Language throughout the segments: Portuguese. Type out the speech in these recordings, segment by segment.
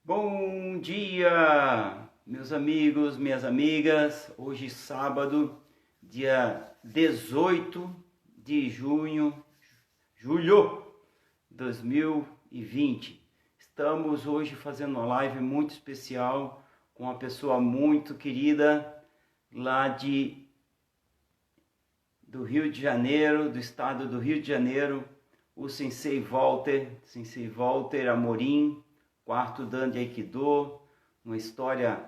Bom dia, meus amigos, minhas amigas. Hoje, sábado, dia 18 de julho de 2020. Estamos hoje fazendo uma live muito especial com uma pessoa muito querida lá do Rio de Janeiro, do estado do Rio de Janeiro, o Sensei Walter Amorim, quarto dan de Aikido, uma história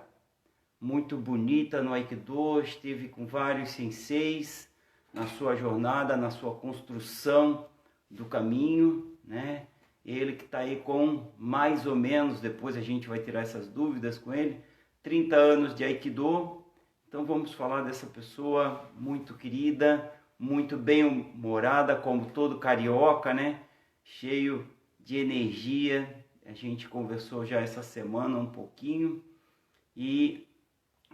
muito bonita no Aikido, esteve com vários senseis na sua jornada, na sua construção do caminho, né? Ele que está aí com mais ou menos, depois a gente vai tirar essas dúvidas com ele, 30 anos de Aikido. Então vamos falar dessa pessoa muito querida, muito bem-humorada, como todo carioca, né? Cheio de energia. A gente conversou já essa semana um pouquinho e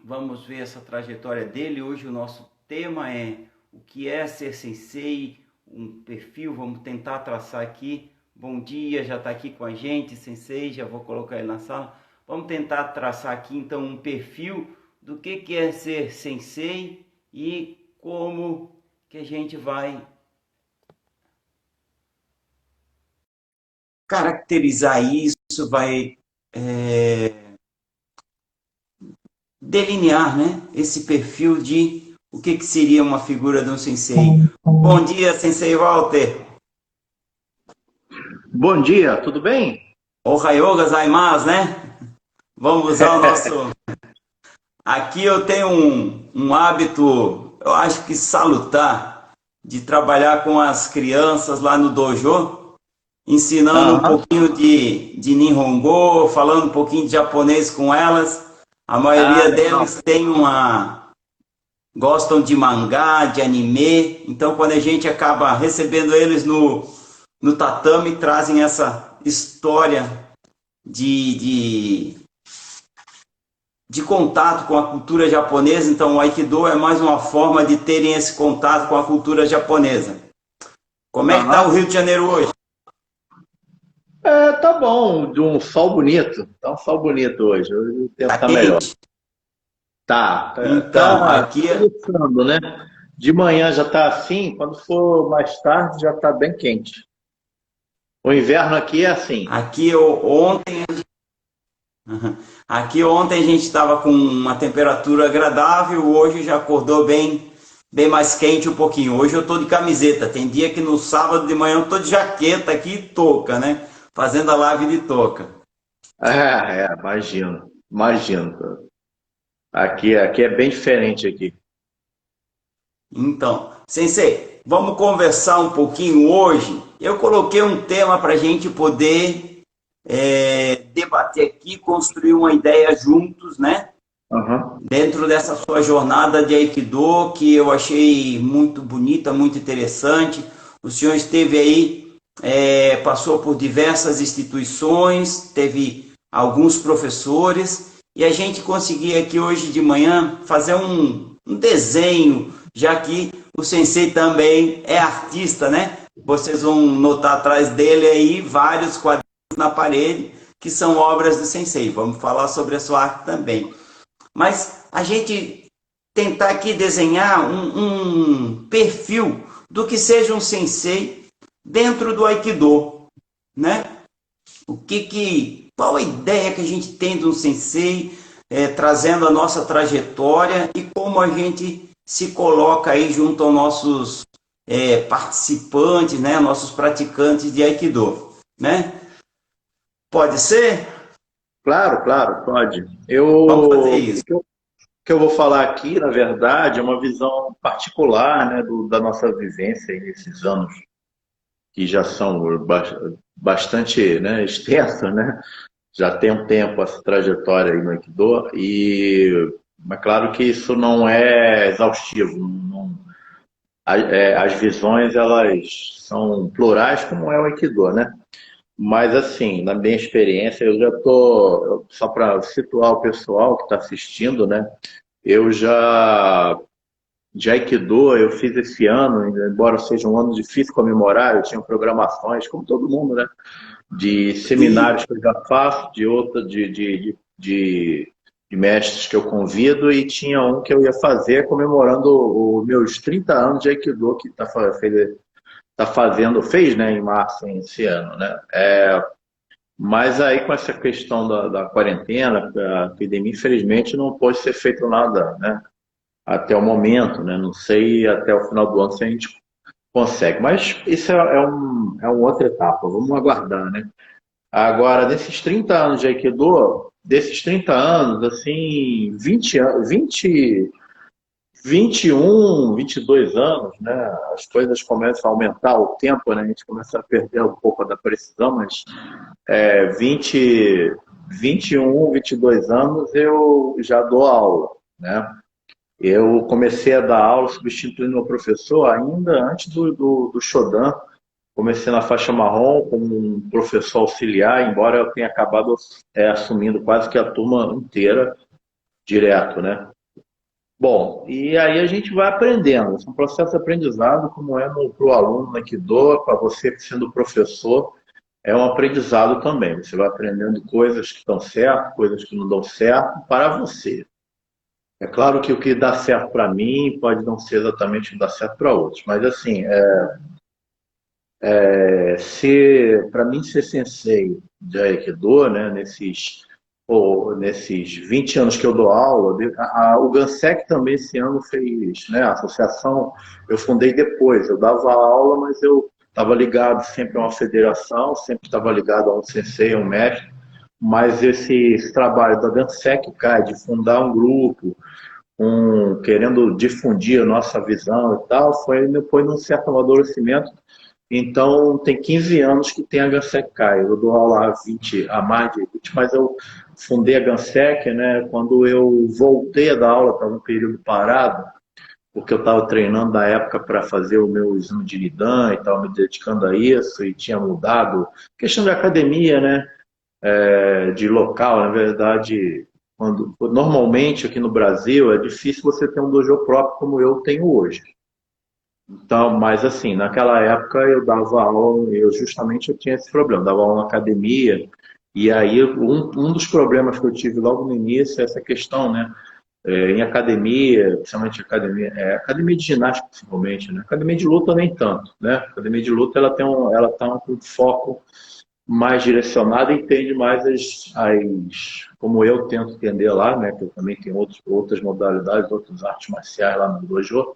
vamos ver essa trajetória dele. Hoje o nosso tema é o que é ser sensei, um perfil, vamos tentar traçar aqui. Bom dia, já está aqui com a gente, sensei, já vou colocar ele na sala. Vamos tentar traçar aqui então um perfil do que é ser sensei e como que a gente vai caracterizar isso, vai delinear, né, esse perfil de o que seria uma figura de um sensei. Bom dia, sensei Walter. Bom dia, tudo bem? Ohayou gozaimasu, né? Vamos usar o nosso... Aqui eu tenho um hábito, eu acho que salutar, de trabalhar com as crianças lá no dojo, ensinando um Aham. pouquinho de Nihongo, falando um pouquinho de japonês com elas. A Ah, maioria legal. deles gostam de mangá, de anime. Então, quando a gente acaba recebendo eles no tatame, trazem essa história de, de, de contato com a cultura japonesa. Então, o Aikido é mais uma forma de terem esse contato com a cultura japonesa. Como é que está o Aham. Rio de Janeiro hoje? Tá bom, de um sol bonito. Tá um sol bonito hoje. Hoje o tempo Está tá melhor. quente? Então, Tá aqui começando, né? De manhã já tá assim, quando for mais tarde já tá bem quente. O inverno aqui é assim. Aqui eu, ontem Aqui ontem a gente estava com uma temperatura agradável, hoje já acordou bem mais quente um pouquinho. Hoje eu estou de camiseta, tem dia que no sábado de manhã eu estou de jaqueta aqui e touca, né? Fazendo a live de touca. Imagino. Imagino. Aqui é bem diferente aqui. Então, Sensei, vamos conversar um pouquinho hoje. Eu coloquei um tema para a gente poder debater aqui, construir uma ideia juntos, né? Aham. Dentro dessa sua jornada de Aikido, que eu achei muito bonita, muito interessante. O senhor esteve aí, passou por diversas instituições, teve alguns professores, e a gente conseguia aqui hoje de manhã fazer um desenho, já que o sensei também é artista, né? Vocês vão notar atrás dele aí vários quadrinhos na parede, que são obras do sensei. Vamos falar sobre a sua arte também. Mas a gente tentar aqui desenhar um perfil do que seja um sensei dentro do Aikido, né? Qual a ideia que a gente tem de um sensei, trazendo a nossa trajetória e como a gente se coloca aí junto aos nossos participantes, né? Nossos praticantes de Aikido, né? Pode ser? Claro, claro, pode. Vamos fazer O isso. que eu vou falar aqui, na verdade, é uma visão particular, né, da nossa vivência aí nesses anos que já são bastante, né, extensos, né? Já tem um tempo essa trajetória aí no Aikido e é claro que isso não é exaustivo. As visões elas são plurais, como é o Aikido, né? Mas assim, na minha experiência, eu já tô só para situar o pessoal que está assistindo, né? Eu já de Aikido eu fiz esse ano, embora seja um ano difícil comemorar, eu tinha programações, como todo mundo, né? de E, seminários que eu já faço, de outra, de mestres que eu convido, e tinha um que eu ia fazer comemorando os meus 30 anos de Aikido, que tá fazendo, fez, né, em março esse ano, né? Mas aí com essa questão da quarentena, a epidemia, infelizmente, não pode ser feito nada, né? Até o momento, né? Não sei até o final do ano se a gente consegue. Mas isso é uma outra etapa, vamos aguardar, né? Agora, desses 30 anos de Aikido, desses 30 anos, assim, 21, 22 anos, né? As coisas começam a aumentar o tempo, né? A gente começa a perder um pouco da precisão, mas 21, 22 anos eu já dou aula, né? Eu comecei a dar aula substituindo meu professor ainda antes do Shodan. Comecei na faixa marrom como um professor auxiliar, embora eu tenha acabado assumindo quase que a turma inteira direto, né? Bom, e aí a gente vai aprendendo. É um processo de aprendizado, como é para o aluno né, que doa, para você sendo professor, é um aprendizado também. Você vai aprendendo coisas que estão certas, coisas que não dão certo para você. É claro que o que dá certo para mim pode não ser exatamente o que dá certo para outros, mas assim, se para mim ser sensei de Aikido, né, nesses 20 anos que eu dou aula, o Gansek também esse ano fez, né, a associação, eu fundei depois, eu dava aula, mas eu estava ligado sempre a uma federação, sempre estava ligado a um sensei, a um mestre, mas esse trabalho da Gansek Kai, de fundar um grupo, querendo difundir a nossa visão e tal, foi depois de um certo amadurecimento. Então, tem 15 anos que tem a Gansec Kai. Eu dou aula há mais de 20, mas eu fundei a Gansec, né? Quando eu voltei a dar aula, estava um período parado, porque eu estava treinando na época para fazer o meu exame de Nidan e estava me dedicando a isso, e tinha mudado. Questão de academia, né? De local, na verdade, normalmente aqui no Brasil é difícil você ter um dojo próprio como eu tenho hoje. Então, mas assim, naquela época eu dava aula, eu tinha esse problema, dava aula na academia, e aí um dos problemas que eu tive logo no início é essa questão, né? Em academia, principalmente academia de ginástica principalmente, né? Academia de luta nem tanto, né? Academia de luta ela tá com um foco mais direcionado e entende mais como eu tento entender lá, né? Que eu também tenho outras modalidades, outras artes marciais lá no dojo,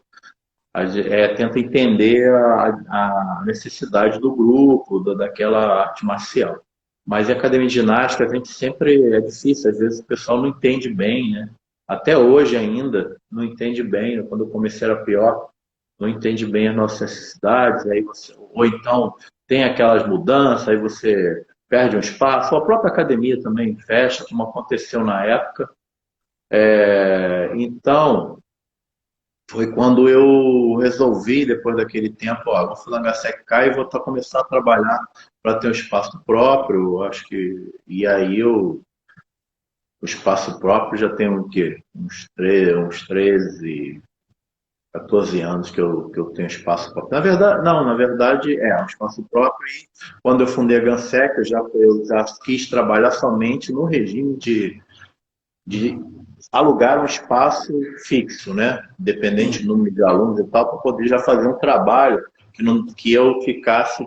tenta entender a necessidade do grupo, daquela arte marcial. Mas em academia de ginástica, a gente sempre é difícil, às vezes o pessoal não entende bem, né? Até hoje ainda não entende bem, quando eu comecei era pior, não entende bem as nossas necessidades, ou então tem aquelas mudanças, aí você perde um espaço, ou a própria academia também fecha, como aconteceu na época. Então, foi quando eu resolvi, depois daquele tempo, vou fazer secar e vou começar a trabalhar para ter um espaço próprio, acho que. E aí o espaço próprio já tem o quê? Uns 13, 14 anos que eu tenho espaço próprio. Na verdade, um espaço próprio. E quando eu fundei a Gansec, eu já quis trabalhar somente no regime de alugar um espaço fixo, né? Independente sim. do número de alunos e tal, para poder já fazer um trabalho que eu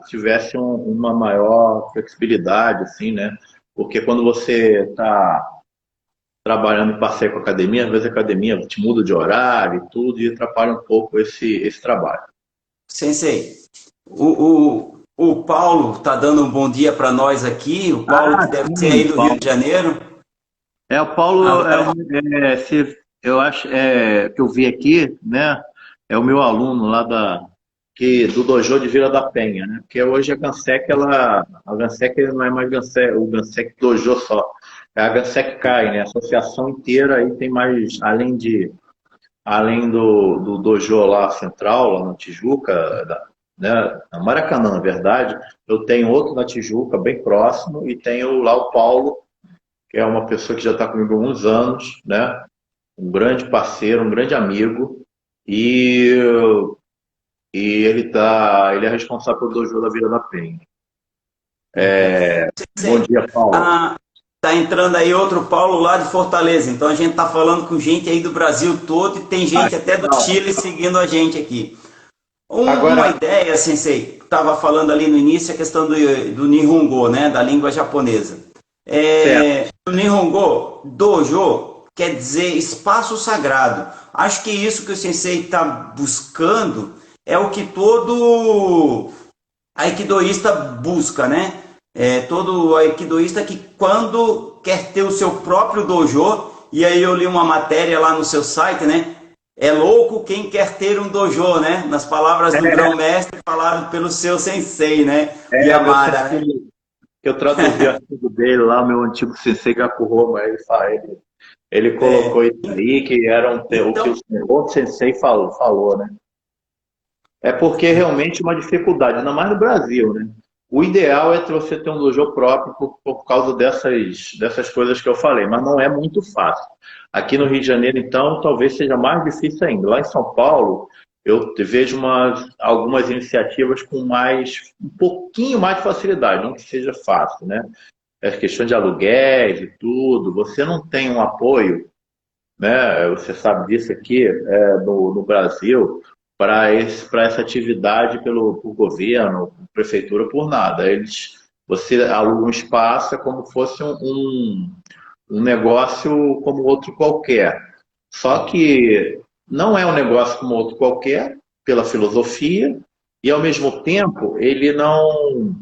tivesse uma maior flexibilidade, assim, né? Porque quando você está trabalhando em parceria com a academia, às vezes a academia te muda de horário e tudo, e atrapalha um pouco esse trabalho. Sensei, o Paulo está dando um bom dia para nós aqui. O Paulo, que Ah, deve ser aí sim, do Rio de Paulo. Janeiro. O Paulo Agora, eu acho que eu vi aqui, né? É o meu aluno lá do Dojo de Vila da Penha, né? Porque hoje a Gansec não é mais Gansec, o Gansec Dojo só, é a Gansec Kai, né? A associação inteira aí tem mais, além do dojo lá central, lá na Tijuca, né? Na Maracanã, na verdade, eu tenho outro na Tijuca, bem próximo, e tenho lá o Paulo, que é uma pessoa que já está comigo há alguns anos, né? Um grande parceiro, um grande amigo, e, e ele é responsável pelo dojo da Vila da Penha. Bom Sei. dia, Paulo. Ah, tá entrando aí outro Paulo lá de Fortaleza. Então a gente tá falando com gente aí do Brasil todo e tem Ah, gente que até do legal. Chile seguindo a gente aqui. Uma Agora, ideia, Sensei, estava falando ali no início a questão do Nihongo, né, da língua japonesa. certo. O Nihongo, dojo, quer dizer espaço sagrado. Acho que isso que o Sensei está buscando é o que todo aikidoísta busca, né? Todo aikidoísta que quando quer ter o seu próprio dojo, e aí eu li uma matéria lá no seu site, né? É louco quem quer ter um dojo, né? Nas palavras do grão-mestre falado pelo seu sensei, né? O Meu Yamada, né? sensei, eu traduzi o artigo dele lá, meu antigo sensei Gakuhoma, ele colocou isso aí, que era o que Então, o outro sensei falou, né? É porque é realmente uma dificuldade, ainda mais no Brasil, né? O ideal é você ter um dojo próprio por causa dessas coisas que eu falei, mas não é muito fácil. Aqui no Rio de Janeiro, então, talvez seja mais difícil ainda. Lá em São Paulo, eu vejo algumas iniciativas com um pouquinho mais de facilidade, não que seja fácil, né? É questão de aluguéis e tudo. Você não tem um apoio, né? Você sabe disso aqui, no Brasil, para essa atividade por governo, por prefeitura, por nada. Você aluga um espaço como fosse um negócio como outro qualquer. Só que não é um negócio como outro qualquer, pela filosofia, e ao mesmo tempo ele não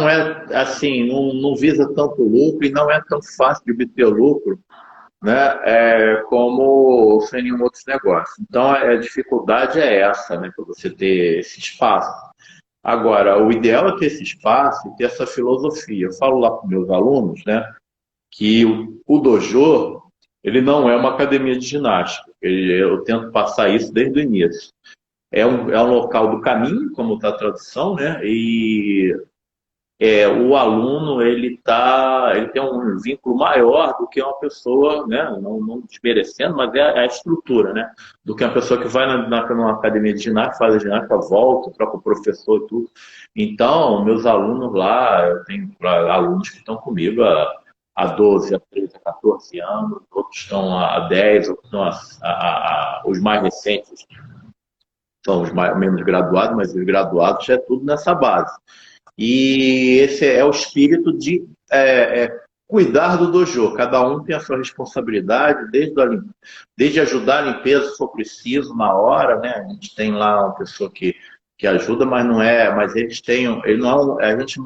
é assim, não visa tanto lucro e não é tão fácil de obter lucro, né, como sem nenhum outro negócio. Então, a dificuldade é essa, né, para você ter esse espaço. Agora, o ideal é ter esse espaço e ter essa filosofia. Eu falo lá para os meus alunos, né, que o dojo, ele não é uma academia de ginástica. Eu tento passar isso desde o início. É um local do caminho, como está a tradução, né, e o aluno ele tem um vínculo maior do que uma pessoa, né, não desmerecendo, mas é a estrutura, né, do que uma pessoa que vai numa academia de ginástica, faz a ginástica, volta, troca o professor e tudo. Então, meus alunos lá, eu tenho alunos que estão comigo há 12, há 13, há 14 anos, outros estão há 10, outros estão os mais recentes são os menos graduados, mas os graduados já é tudo nessa base. E esse é o espírito de cuidar do dojo. Cada um tem a sua responsabilidade, desde ajudar a limpeza se for preciso na hora, né? A gente tem lá uma pessoa que ajuda, mas não é, mas eles têm, ele não, a gente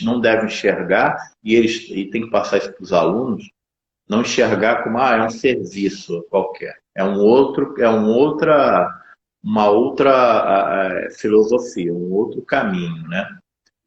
não deve enxergar e tem que passar isso para os alunos, não enxergar como é um serviço qualquer, uma outra filosofia, um outro caminho, né?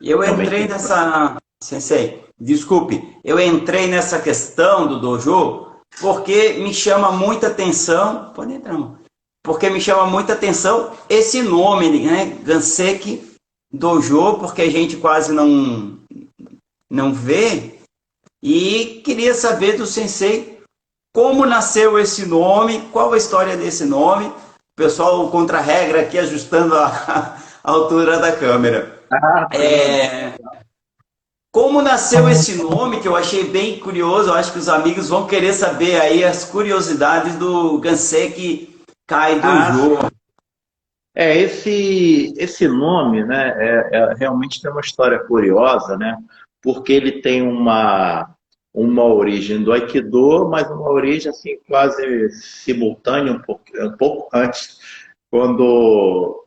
eu Realmente. entrei nessa, Sensei, desculpe, eu entrei nessa questão do dojo porque me chama muita atenção, pode entrar, amor. Porque me chama muita atenção esse nome, né, Ganseki Dojo, porque a gente quase não vê, e queria saber do Sensei como nasceu esse nome, qual a história desse nome, o pessoal contra a regra aqui ajustando a altura da câmera. Ah, sim. Como nasceu esse nome, que eu achei bem curioso, eu acho que os amigos vão querer saber aí as curiosidades do Ganseki Ah, Kaidojo. esse nome, né, realmente tem uma história curiosa, né, porque ele tem uma origem do Aikido, mas uma origem assim quase simultânea, um pouco antes, quando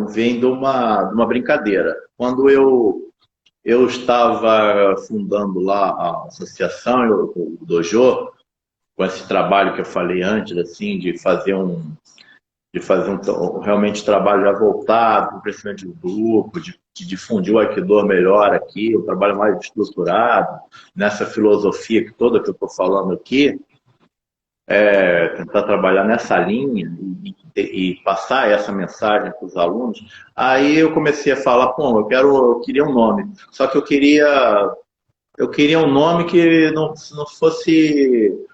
vem de uma brincadeira. Quando eu estava fundando lá a associação, o dojo, com esse trabalho que eu falei antes, assim, realmente trabalho já voltado para o crescimento do grupo, de difundir o Aikido melhor aqui, um trabalho mais estruturado, nessa filosofia toda que eu estou falando aqui, tentar trabalhar nessa linha e passar essa mensagem para os alunos. Aí eu comecei a falar, pô, eu queria um nome, só que eu queria um nome que não fosse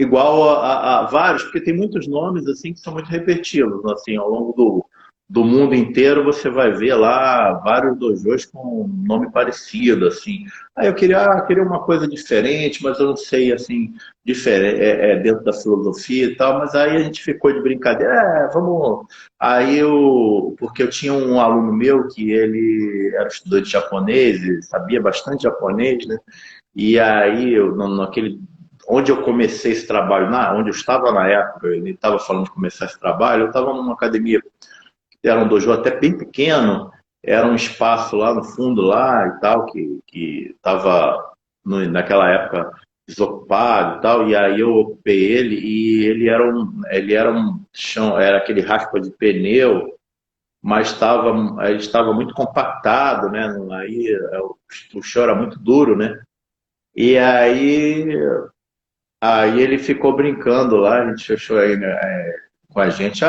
igual a vários, porque tem muitos nomes assim que são muito repetitivos assim, ao longo do mundo inteiro, você vai ver lá vários dojos com nome parecido, assim. Aí eu queria uma coisa diferente, mas eu não sei, assim, diferente, dentro da filosofia e tal, mas aí a gente ficou de brincadeira, vamos... porque eu tinha um aluno meu que ele era estudante de japonês, e sabia bastante japonês, né? E aí, naquele onde eu comecei esse trabalho, onde eu estava na época, ele estava falando de começar esse trabalho, eu estava numa academia, era um dojo até bem pequeno, era um espaço lá no fundo lá e tal, que estava naquela época desocupado e tal, e aí eu ocupei ele e ele era um chão, era aquele raspa de pneu, mas ele estava muito compactado, né? Aí o chão era muito duro, né? E aí ele ficou brincando lá, a gente achou aí, né, com a gente,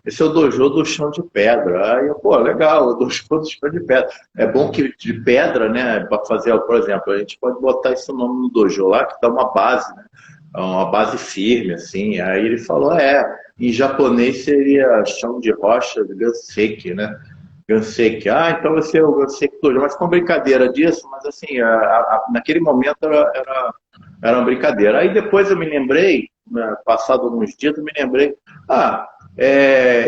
esse é o dojo do chão de pedra. Aí eu, pô, legal, o dojo do chão de pedra. É bom que de pedra, né, para fazer, por exemplo, a gente pode botar esse nome no dojo lá, que dá uma base, né, uma base firme, assim. Aí ele falou, em japonês seria chão de rocha, ganseki, né? Ganseki. Então você é o Ganseki dojo. Mas com brincadeira disso, mas assim, naquele momento era uma brincadeira. Aí depois eu me lembrei, né, passado alguns dias, eu me lembrei,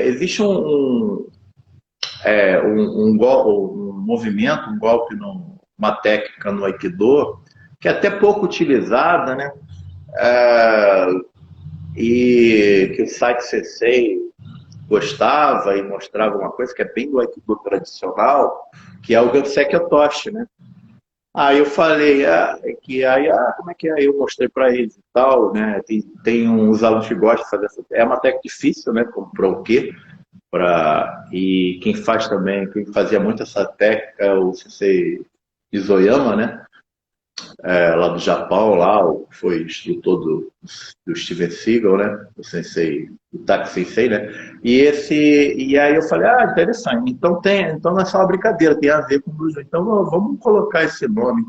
existe um movimento, um golpe, uma técnica no Aikido, que é até pouco utilizada, né? E que o Site Sensei gostava e mostrava uma coisa que é bem do Aikido tradicional, que é o Ganseki Otoshi, né? Aí eu falei, como é que é? Aí eu mostrei para eles e tal, né? Tem uns alunos que gostam de fazer essa. É uma técnica difícil, né? Para o quê? E quem faz também, quem fazia muito essa técnica é o Sensei Isoyama, né? Lá do Japão, lá, foi instrutor do Steven Seagal, né? O Sensei, o Taki Sensei, né? E aí eu falei, interessante. Então não é só uma brincadeira, tem a ver com o Dojo. Então vamos colocar esse nome.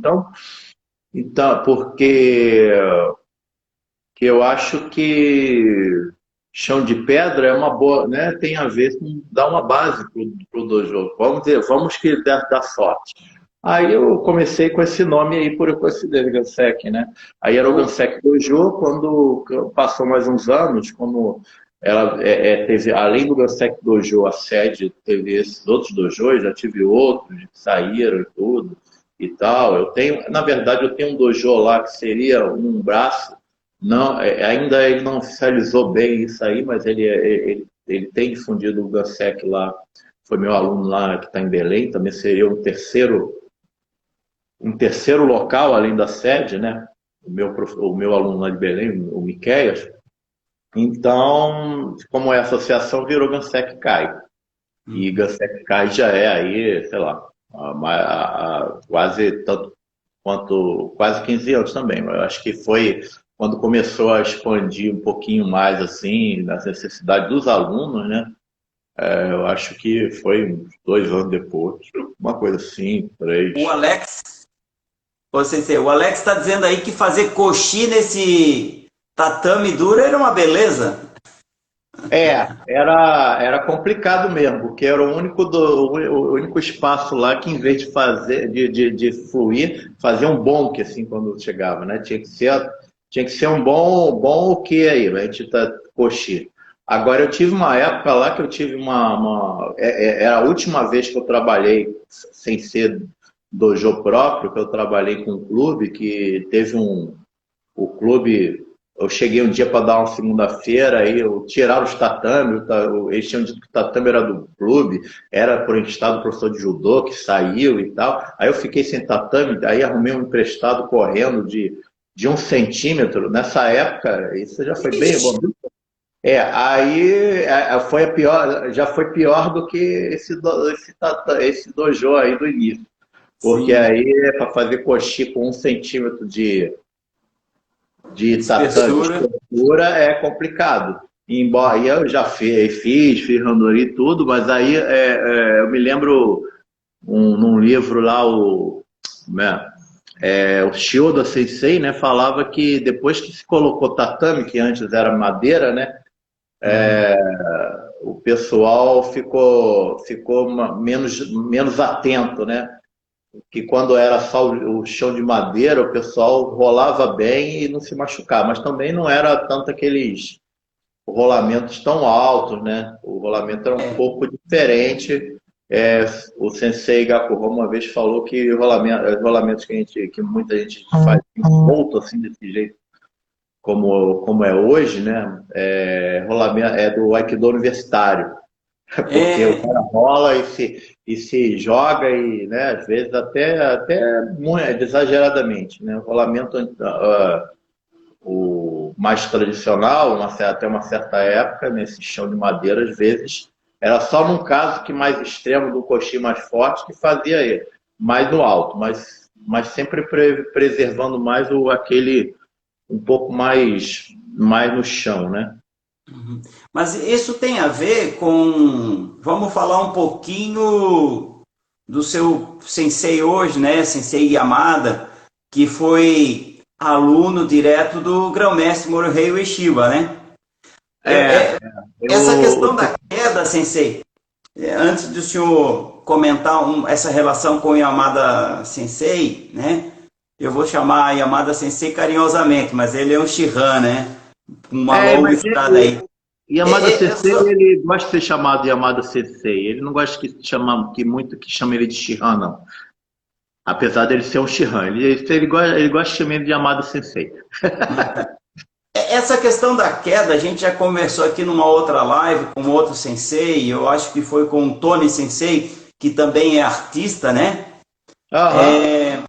Então porque eu acho que chão de pedra é uma boa, né? Tem a ver com dar uma base pro dojo. Vamos que dá sorte. Aí eu comecei com esse nome aí por coincidência, Gansek, né? Aí era o Gansek Dojo, quando passou mais uns anos, como ela teve, além do Gansek Dojo, a sede teve esses outros dojos, já tive outros que saíram e tudo e tal. Na verdade, eu tenho um dojo lá que seria um braço, não, ainda ele não oficializou bem isso aí, mas ele tem difundido o Gansek lá, foi meu aluno lá que está em Belém, também seria um terceiro local além da sede, né? O meu aluno lá de Belém, o Miqueias. Então, como é associação, virou Gansek Kai. E Gansek Kai já é aí, sei lá, quase tanto quanto quase 15 anos também. Mas eu acho que foi quando começou a expandir um pouquinho mais assim, nas necessidades dos alunos, né? Eu acho que foi uns 2 anos depois, uma coisa assim, 3. O Alex está dizendo aí que fazer coxi nesse tatame duro era uma beleza. Era complicado mesmo, porque era o único espaço lá que, em vez de fazer, de fluir, fazia um bonk assim quando chegava, né? Tinha que ser um bom o que aí, a gente tá coxi. Agora eu tive uma época lá que eu tive era a última vez que eu trabalhei sem ser dojo próprio, que eu trabalhei com um clube que teve o clube. Eu cheguei um dia para dar uma segunda-feira, aí tiraram os tatame, eles tinham dito que o tatame era do clube, era por emprestado do professor de judô que saiu e tal. Aí eu fiquei sem tatame, aí arrumei um emprestado correndo de 1 centímetro. Nessa época, isso já foi bem bom. Aí foi já foi pior do que esse dojo aí do início. Porque aí para fazer coxi com 1 centímetro de tatame de estrutura é complicado. Embora eu já fiz randori e tudo, mas aí eu me lembro num livro lá, o Shioda Sensei, né, falava que depois que se colocou tatame, que antes era madeira, né, o pessoal ficou menos atento, né? Que quando era só o chão de madeira, o pessoal rolava bem e não se machucava, mas também não era tanto aqueles rolamentos tão altos, né? O rolamento era um pouco diferente. É, o Sensei Gakuro uma vez falou que rolamentos que muita gente faz volta assim desse jeito, como é hoje, né? Rolamento é do Aikido universitário. Porque o É, cara rola e se joga e, né, às vezes até muito, exageradamente, né? O rolamento o mais tradicional, até uma certa época, nesse chão de madeira, às vezes, era só num caso que mais extremo, do coxinho mais forte, que fazia ele, mais no alto, mas sempre preservando mais aquele um pouco mais no chão, né? mas isso tem a ver com. Vamos falar um pouquinho do seu sensei hoje, né? Sensei Yamada, que foi aluno direto do grão-mestre Morihei Ueshiba, né? É, Essa eu, questão da queda, sensei, antes do senhor comentar essa relação com o Yamada Sensei, né? Eu vou chamar Yamada Sensei carinhosamente, mas ele é um Shihan, né? Uma longa mas estrada aí. Yamada É, é, Sensei, ele gosta de ser chamado de Yamada Sensei. Ele não gosta que chame ele de Shihan, não. Apesar dele ser um Shihan. Ele gosta de chamar ele de Yamada Sensei. Essa questão da queda, a gente já conversou aqui numa outra live com outro sensei, eu acho que foi com o Tony Sensei, que também é artista, né? Aham.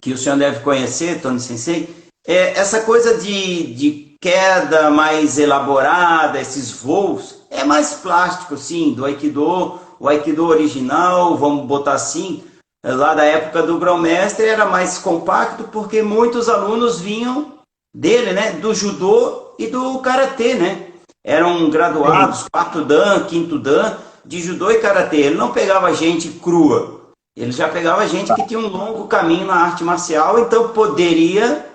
Que o senhor deve conhecer, Tony Sensei. Essa coisa de queda mais elaborada, esses voos, é mais plástico, sim, do Aikido, o Aikido original, vamos botar assim, lá da época do grão-mestre era mais compacto, porque muitos alunos vinham dele, né, do judô e do karatê, né? Eram Sim. graduados, quarto dan, quinto dan, de judô e karatê. Ele não pegava gente crua, ele já pegava gente que tinha um longo caminho na arte marcial, então poderia,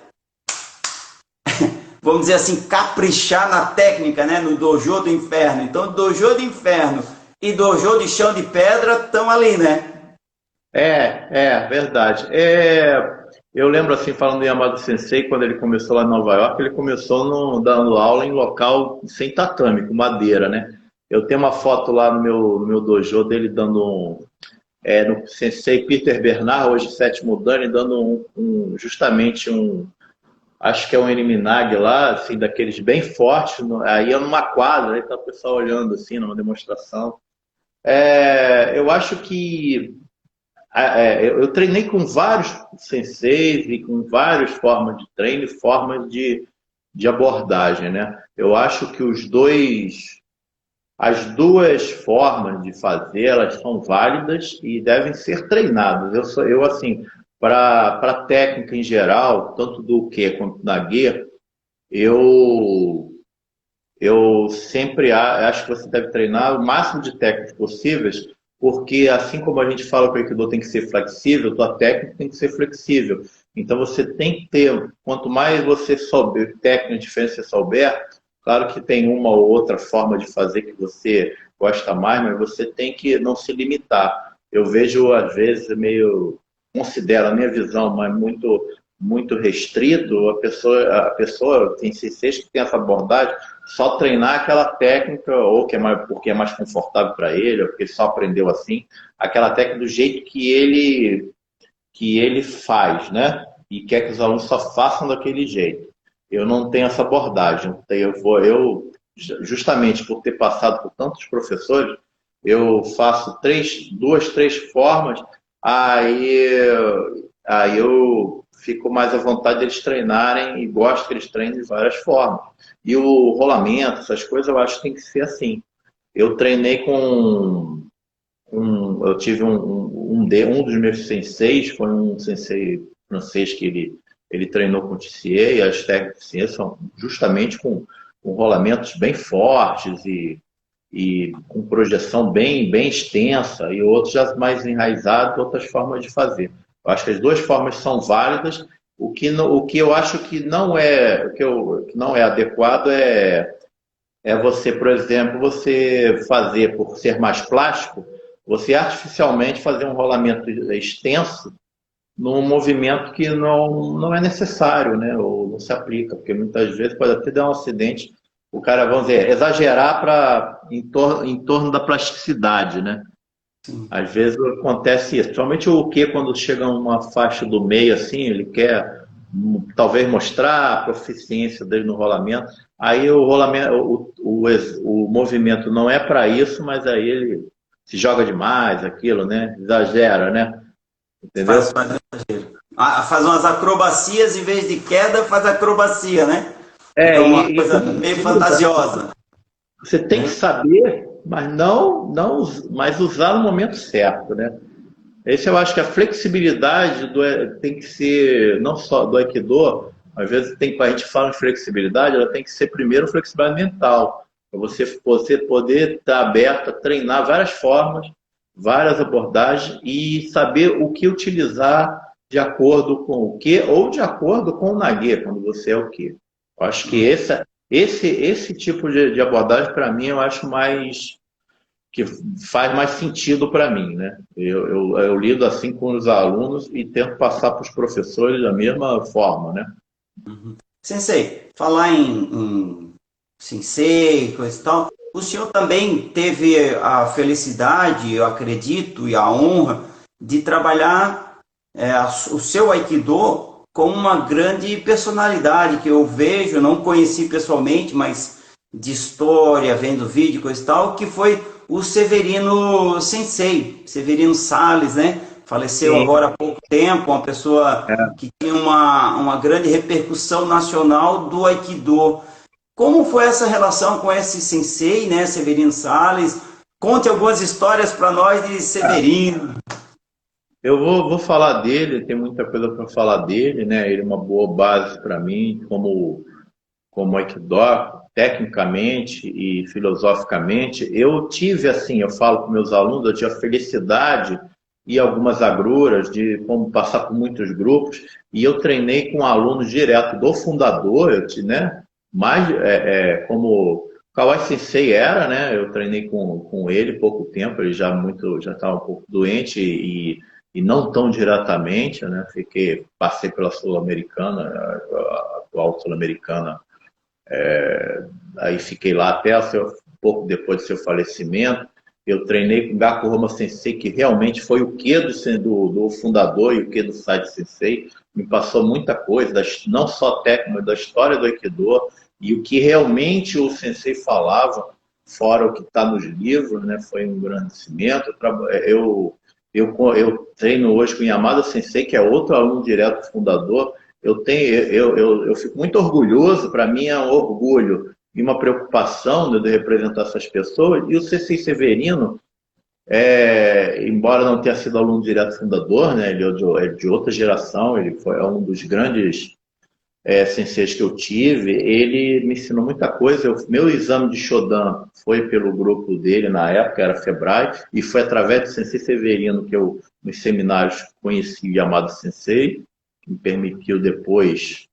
vamos dizer assim, caprichar na técnica, né, no dojo do inferno. Então, dojo do inferno e dojo de chão de pedra estão ali, né? Verdade. Eu lembro assim, falando do Yamada Sensei, quando ele começou lá em Nova York, ele começou dando aula em local sem tatame, com madeira, né? Eu tenho uma foto lá no meu dojo dele dando no Sensei Peter Bernard, hoje sétimo dan, ele dando justamente acho que é um Eliminag lá, assim, daqueles bem fortes, aí é numa quadra, aí tá o pessoal olhando assim, numa demonstração. Eu acho que eu treinei com vários senseis e com várias formas de treino e formas de abordagem, né? Eu acho que as duas formas de fazer, elas são válidas e devem ser treinadas. Eu assim, para técnica em geral, tanto do que quanto da Gear, eu eu sempre acho que você deve treinar o máximo de técnicas possíveis, porque assim como a gente fala que o Aikido tem que ser flexível, tua técnica tem que ser flexível. Então você tem que ter, quanto mais você souber, técnica diferente você souber, claro que tem uma ou outra forma de fazer que você gosta mais, mas você tem que não se limitar. Eu vejo, às vezes, considero a minha visão, mas muito restrito, a pessoa tem C6 que tem essa abordagem, só treinar aquela técnica, ou porque é mais confortável para ele, ou porque ele só aprendeu assim, aquela técnica do jeito que ele faz, né? E quer que os alunos só façam daquele jeito. Eu não tenho essa abordagem. Justamente por ter passado por tantos professores, eu faço duas, três formas, aí eu fico mais à vontade deles treinarem e gosto que eles treinem de várias formas. E o rolamento, essas coisas, eu acho que tem que ser assim. Eu treinei eu tive um dos meus senseis, foi um sensei francês que ele treinou com Tissier, e as técnicas de Tissier são justamente com rolamentos bem fortes e com projeção bem extensa, e outros já mais enraizados, outras formas de fazer. Eu acho que as duas formas são válidas. O que eu acho que não é adequado é você, por exemplo, você fazer, por ser mais plástico, você artificialmente fazer um rolamento extenso num movimento que não é necessário, né? Ou não se aplica, porque muitas vezes pode até dar um acidente, o cara, vamos dizer, exagerar em torno da plasticidade, né? Sim. Às vezes acontece isso, principalmente o que quando chega uma faixa do meio assim, ele quer talvez mostrar a proficiência dele no rolamento, aí o rolamento, o movimento não é para isso, mas aí ele se joga demais, aquilo, né? Exagera, né? Faz, Entendeu? faz um exagero. Faz umas acrobacias, em vez de queda, faz acrobacia, né? Fica uma E coisa meio fantasiosa. você tem que Né? saber, mas mas usar no momento certo, né? Esse eu acho que a flexibilidade tem que ser, não só do Aikido, às vezes a gente fala em flexibilidade, ela tem que ser primeiro flexibilidade mental, para você poder estar aberto a treinar várias formas, várias abordagens e saber o que utilizar de acordo com o que, ou de acordo com o Nagê, quando você é o que. Eu acho que esse tipo de abordagem, para mim, eu acho mais que faz mais sentido para mim, né? Eu lido assim com os alunos e tento passar para os professores da mesma forma, né? Sensei, falar em sensei, coisa e tal, o senhor também teve a felicidade, eu acredito, e a honra de trabalhar o seu Aikido com uma grande personalidade que eu vejo, não conheci pessoalmente, mas de história, vendo vídeo, coisa e tal, que foi o Severino Sensei, Severino Sales, né? Faleceu Sim. agora há pouco tempo, uma pessoa que tinha uma grande repercussão nacional do Aikido. Como foi essa relação com esse sensei, né, Severino Sales? Conte algumas histórias para nós de Severino. Eu vou falar dele, tem muita coisa para falar dele, né? Ele é uma boa base para mim, como Aikido, tecnicamente e filosoficamente. Eu tive, assim, eu falo com meus alunos, eu tive a felicidade e algumas agruras de como passar por muitos grupos, e eu treinei com alunos direto do fundador, né? Mais como Kawai Sensei era, né? Eu treinei com ele pouco tempo, ele já estava um pouco doente e não tão diretamente, né? Passei pela Sul-Americana, a atual Sul-Americana, aí fiquei lá até pouco depois do seu falecimento. Eu treinei com Gaku Roma Sensei, que realmente foi o que do fundador e o que do Side Sensei. Me passou muita coisa, não só técnica, mas da história do Aikido e o que realmente o Sensei falava, fora o que está nos livros, né? Foi um agradecimento. Eu treino hoje com Yamada Sensei, que é outro aluno direto do fundador. Eu fico muito orgulhoso, para mim é um orgulho e uma preocupação, né, de representar essas pessoas. E o Sensei Severino, embora não tenha sido aluno direto fundador, né, ele é de outra geração, ele foi um dos grandes senseis que eu tive, ele me ensinou muita coisa. Meu exame de Shodan foi pelo grupo dele na época, era Febrai, e foi através do Sensei Severino que eu, nos seminários, conheci o Yamada Sensei, que me permitiu depois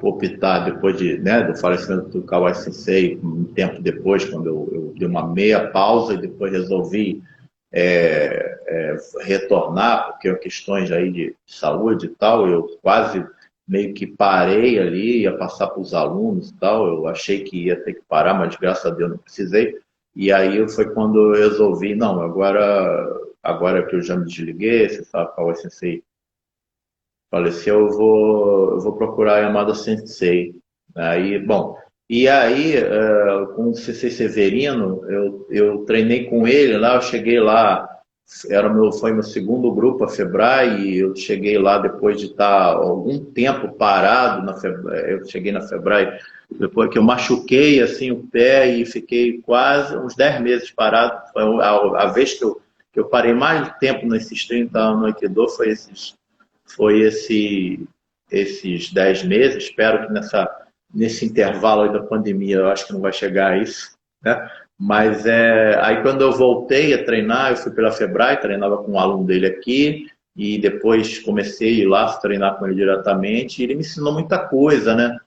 optar, depois do falecimento do Kawai Sensei, um tempo depois, quando eu dei uma meia pausa e depois resolvi retornar, porque questões aí de saúde e tal, eu quase meio que parei ali, ia passar para os alunos e tal, eu achei que ia ter que parar, mas graças a Deus não precisei. E aí foi quando eu resolvi, não, agora que eu já me desliguei, você sabe, Kawai Sensei faleceu, eu vou procurar a Yamada Sensei. Aí, bom, e aí, com o Sensei Severino, eu treinei com ele lá, eu cheguei lá, foi meu segundo grupo, a Febrai, e eu cheguei lá depois de estar algum tempo parado na Febrai, eu cheguei na Febrai depois que eu machuquei assim o pé e fiquei quase uns 10 meses parado. Foi a vez que eu parei mais tempo nesses 30 anos no Aikido, esses 10 meses. Espero que nesse intervalo aí da pandemia, eu acho que não vai chegar a isso, né? Mas aí quando eu voltei a treinar, eu fui pela Febrai, treinava com um aluno dele aqui, e depois comecei a ir lá treinar com ele diretamente, e ele me ensinou muita coisa, né?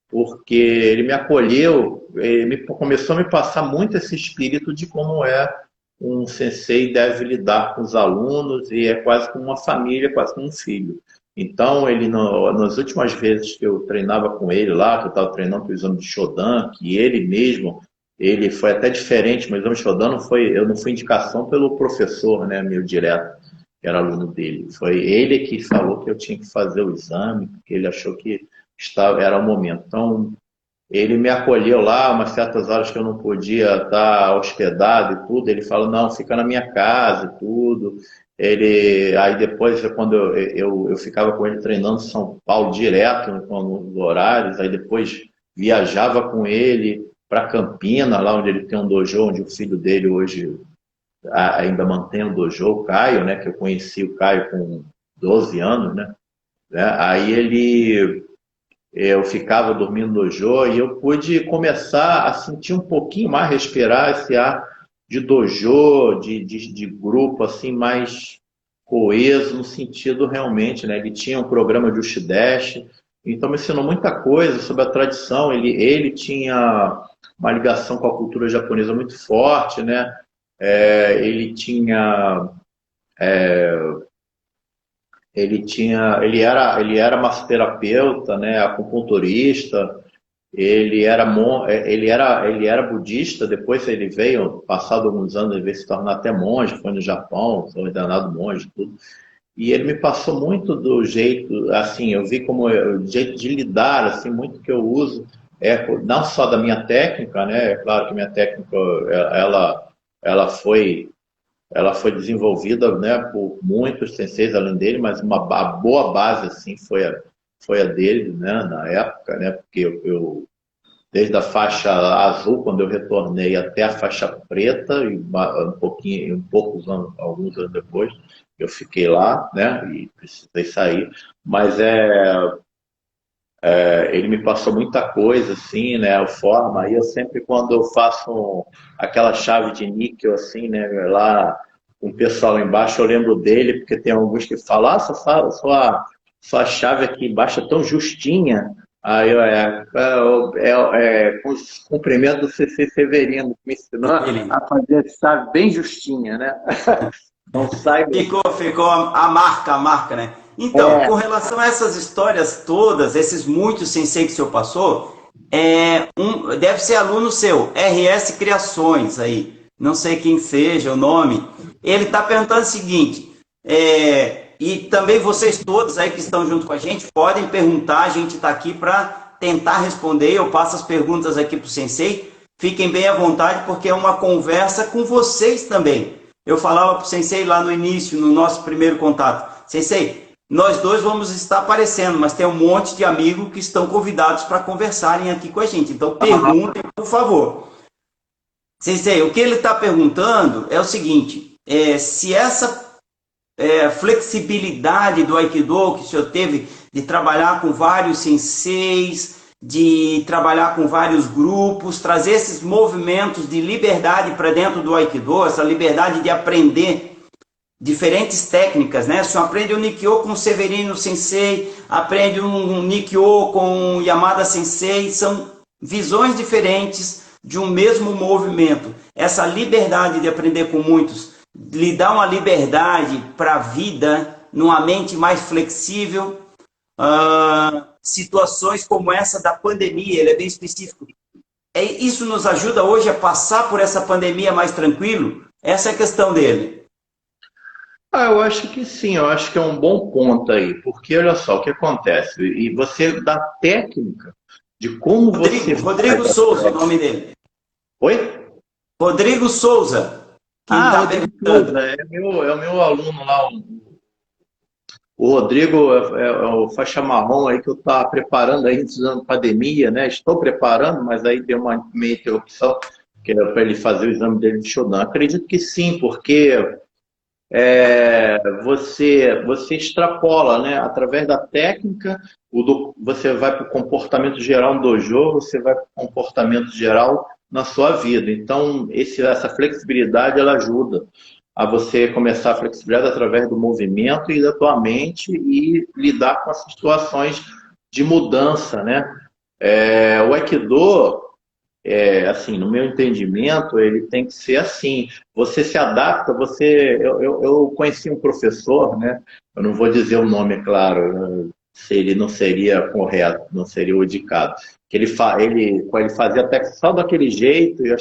porque ele me acolheu, começou a me passar muito esse espírito de como é um sensei deve lidar com os alunos, e é quase como uma família, quase como um filho. Então, ele nas últimas vezes que eu treinava com ele lá, que eu estava treinando para o exame de Shodan, que ele mesmo, ele foi até diferente, mas o exame de Shodan eu não fui indicação pelo professor, né, meu direto, que era aluno dele. Foi ele que falou que eu tinha que fazer o exame, porque ele achou que era o momento. Então, ele me acolheu lá, umas certas horas que eu não podia estar hospedado e tudo. Ele falou, não, fica na minha casa e tudo. Aí depois, quando eu ficava com ele treinando em São Paulo direto, nos horários, aí depois viajava com ele para Campina, lá onde ele tem um dojo, onde o filho dele hoje ainda mantém o dojo, o Caio, né, que eu conheci o Caio com 12 anos, né? Aí eu ficava dormindo no dojo e eu pude começar a sentir um pouquinho mais, respirar esse ar de dojo, de grupo assim mais coeso, no sentido realmente, né? Ele tinha um programa de Ushideshi, então me ensinou muita coisa sobre a tradição. Ele tinha uma ligação com a cultura japonesa muito forte, né? Ele era massoterapeuta, né, acupunturista. Ele era budista. Depois ele veio, passado alguns anos, ele veio se tornar até monge, foi no Japão, foi ordenado monge, tudo. E ele me passou muito do jeito, assim, eu vi como o jeito de lidar, assim, muito que eu uso, não só da minha técnica, né, é claro que minha técnica, ela foi desenvolvida, né, por muitos senseis além dele, mas a boa base assim foi a dele, né, na época, né, porque desde a faixa azul, quando eu retornei, até a faixa preta, e alguns anos depois, eu fiquei lá, né, e precisei sair, mas ele me passou muita coisa, assim, né, a forma. Aí eu sempre, quando eu faço aquela chave de níquel, assim, né, lá com o pessoal embaixo, eu lembro dele, porque tem alguns que falam, sua chave aqui embaixo é tão justinha. Aí com os cumprimentos do CC Severino, que me ensinou a fazer a chave bem justinha, né? Não sai. Ficou a marca, né? Então, com relação a essas histórias todas, esses muitos sensei que o senhor passou, deve ser aluno seu, RS Criações aí, não sei quem seja o nome. Ele está perguntando o seguinte, e também vocês todos aí que estão junto com a gente, podem perguntar, a gente está aqui para tentar responder, eu passo as perguntas aqui para o sensei, fiquem bem à vontade, porque é uma conversa com vocês também. Eu falava para o sensei lá no início, no nosso primeiro contato, sensei, nós dois vamos estar aparecendo, mas tem um monte de amigos que estão convidados para conversarem aqui com a gente. Então, perguntem, por favor. Sensei, o que ele está perguntando é o seguinte, se essa flexibilidade do Aikido que o senhor teve de trabalhar com vários senseis, de trabalhar com vários grupos, trazer esses movimentos de liberdade para dentro do Aikido, essa liberdade de aprender diferentes técnicas, né? O senhor aprende um Nikyo com o Severino Sensei, aprende um Nikyo com o Yamada Sensei, são visões diferentes de um mesmo movimento. Essa liberdade de aprender com muitos lhe dá uma liberdade para a vida, numa mente mais flexível. Situações como essa da pandemia, ele é bem específico. Isso nos ajuda hoje a passar por essa pandemia mais tranquilo? Essa é a questão dele. Eu acho que sim, eu acho que é um bom ponto aí, porque olha só o que acontece, e você dá técnica de como Rodrigo Souza, o nome dele. Oi? Rodrigo Souza. Rodrigo Souza, é o meu aluno lá, o Rodrigo é o faixa marrom aí que eu estava preparando aí antes da pandemia, né? Estou preparando, mas aí deu uma meia interrupção, que era para ele fazer o exame dele de Shodan. Acredito que sim, porque você extrapola, né? Através da técnica, você vai para o comportamento geral no dojo, você vai para o comportamento geral na sua vida. Então, essa flexibilidade, ela ajuda a você começar a flexibilidade através do movimento e da tua mente e lidar com as situações de mudança, né? O Aikido, assim, no meu entendimento, ele tem que ser assim. Você se adapta, eu conheci um professor, né? Eu não vou dizer o nome, é claro, não seria correto, não seria o indicado. Que ele fazia até só daquele jeito, e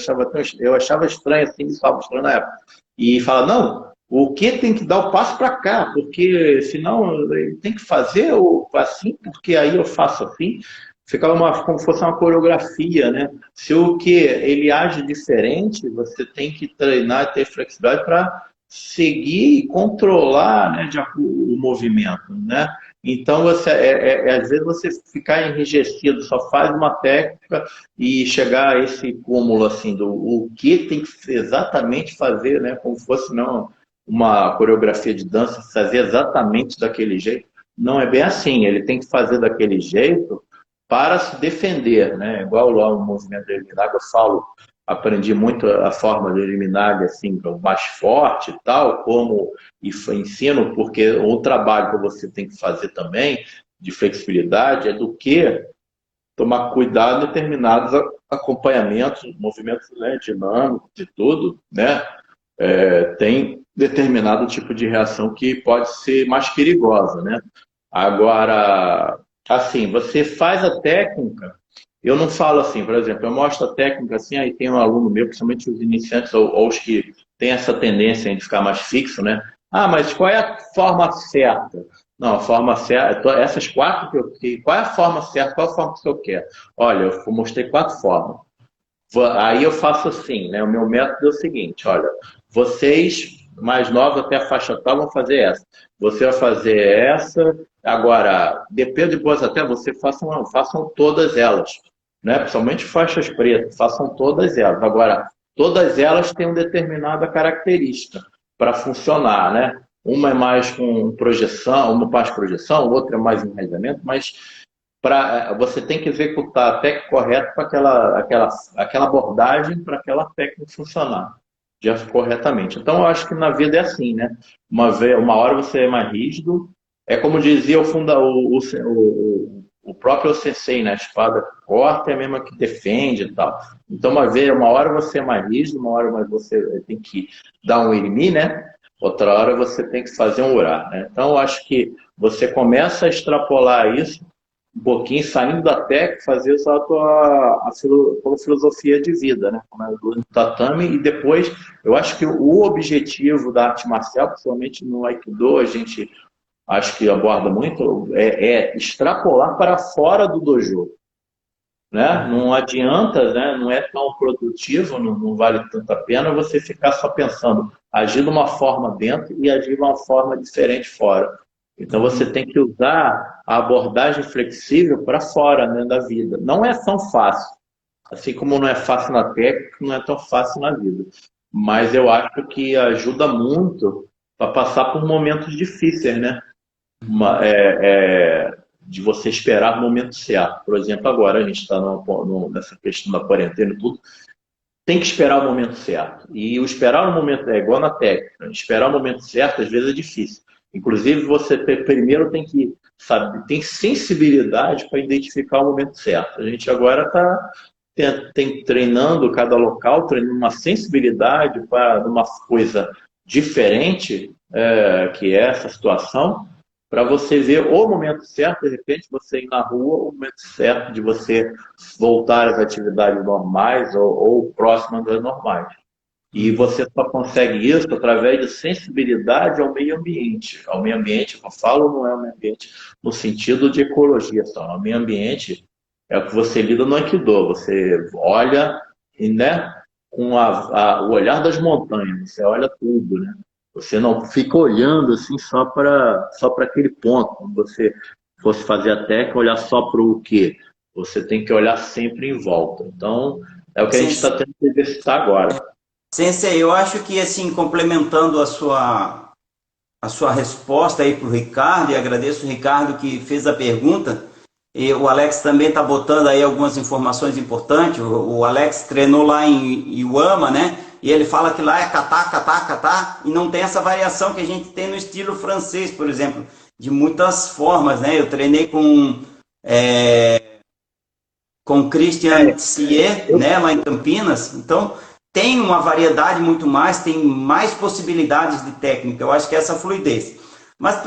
eu achava estranho assim, ele estava estranho na época. E fala, não, o que tem que dar o passo para cá, porque senão ele tem que fazer assim, porque aí eu faço assim. Ficava como se fosse uma coreografia, né? Se o que ele age diferente, você tem que treinar e ter flexibilidade para seguir e controlar, né, o movimento, né? Então, às vezes você ficar enrijecido, só faz uma técnica e chegar a esse cúmulo assim do o que tem que exatamente fazer, né? Como se fosse não uma coreografia de dança, fazer exatamente daquele jeito. Não é bem assim. Ele tem que fazer daquele jeito para se defender, né? Igual lá o movimento de eliminar, eu falo, aprendi muito a forma de eliminar assim, mais forte e tal, como ensino, porque o trabalho que você tem que fazer também de flexibilidade é do que tomar cuidado em determinados acompanhamentos, movimentos, né, dinâmicos e tudo, né? Tem determinado tipo de reação que pode ser mais perigosa, né? Agora, assim, você faz a técnica, eu não falo assim, por exemplo, eu mostro a técnica assim, aí tem um aluno meu, principalmente os iniciantes ou os que têm essa tendência de ficar mais fixo, né? Ah, mas qual é a forma certa? Não, a forma certa, essas quatro qual é a forma certa? Qual é a forma que o senhor quer? Olha, eu mostrei quatro formas. Aí eu faço assim, né? O meu método é o seguinte, olha, vocês mais novos até a faixa tal vão fazer essa. Você vai fazer essa. Agora, depende depois até você façam todas elas, né? Principalmente faixas pretas, façam todas elas. Agora, todas elas têm uma determinada característica para funcionar, né? Uma é mais com projeção, uma mais projeção, outra é mais enraizamento, mas você tem que executar a técnica correta para aquela abordagem, para aquela técnica funcionar corretamente. Então, eu acho que na vida é assim, né? Uma hora você é mais rígido, é como dizia o próprio sensei, né? A espada que corta é a mesma que defende e tal. Então, uma hora você é mais rígido, uma hora você tem que dar um irimi, né? Outra hora você tem que fazer um orar, né? Então, eu acho que você começa a extrapolar isso um pouquinho, saindo da técnica, fazer isso como filosofia de vida, né? Como é do tatame, e depois, eu acho que o objetivo da arte marcial, principalmente no Aikido, a gente acho que aborda muito, é extrapolar para fora do dojo, né? Não adianta, né? Não é tão produtivo, não vale tanto a pena você ficar só pensando, agir de uma forma dentro e agir de uma forma diferente fora. Então você tem que usar a abordagem flexível para fora, né, da vida. Não é tão fácil. Assim como não é fácil na técnica, não é tão fácil na vida. Mas eu acho que ajuda muito para passar por momentos difíceis, né? De você esperar o momento certo. Por exemplo, agora a gente está nessa questão da quarentena e tudo, tem que esperar o momento certo. E o esperar o momento é igual na técnica. Esperar o momento certo às vezes é difícil. Inclusive, você primeiro tem que saber, tem sensibilidade para identificar o momento certo. A gente agora está treinando cada local, treinando uma sensibilidade para uma coisa diferente, que é essa situação, para você ver o momento certo, de repente você ir na rua, o momento certo de você voltar às atividades normais ou próximas das normais. E você só consegue isso através de sensibilidade ao meio ambiente. Ao meio ambiente, que eu falo, não é o meio ambiente no sentido de ecologia só. O meio ambiente é o que você lida no Aikido. Você olha, né, com o olhar das montanhas, você olha tudo, né? Você não fica olhando assim só para aquele ponto. Quando você fosse fazer a técnica, olhar só para o quê? Você tem que olhar sempre em volta. Então, é o que a gente está tendo que exercitar agora. Sensei, eu acho que assim, complementando a sua resposta aí para o Ricardo, e agradeço o Ricardo que fez a pergunta, e o Alex também está botando aí algumas informações importantes. O Alex treinou lá em Iwama, né? E ele fala que lá é kata, kata, kata, e não tem essa variação que a gente tem no estilo francês, por exemplo, de muitas formas, né? Eu treinei com com Christian Tsier, né, lá em Campinas. Então, tem uma variedade muito mais, tem mais possibilidades de técnica. Eu acho que é essa fluidez. Mas,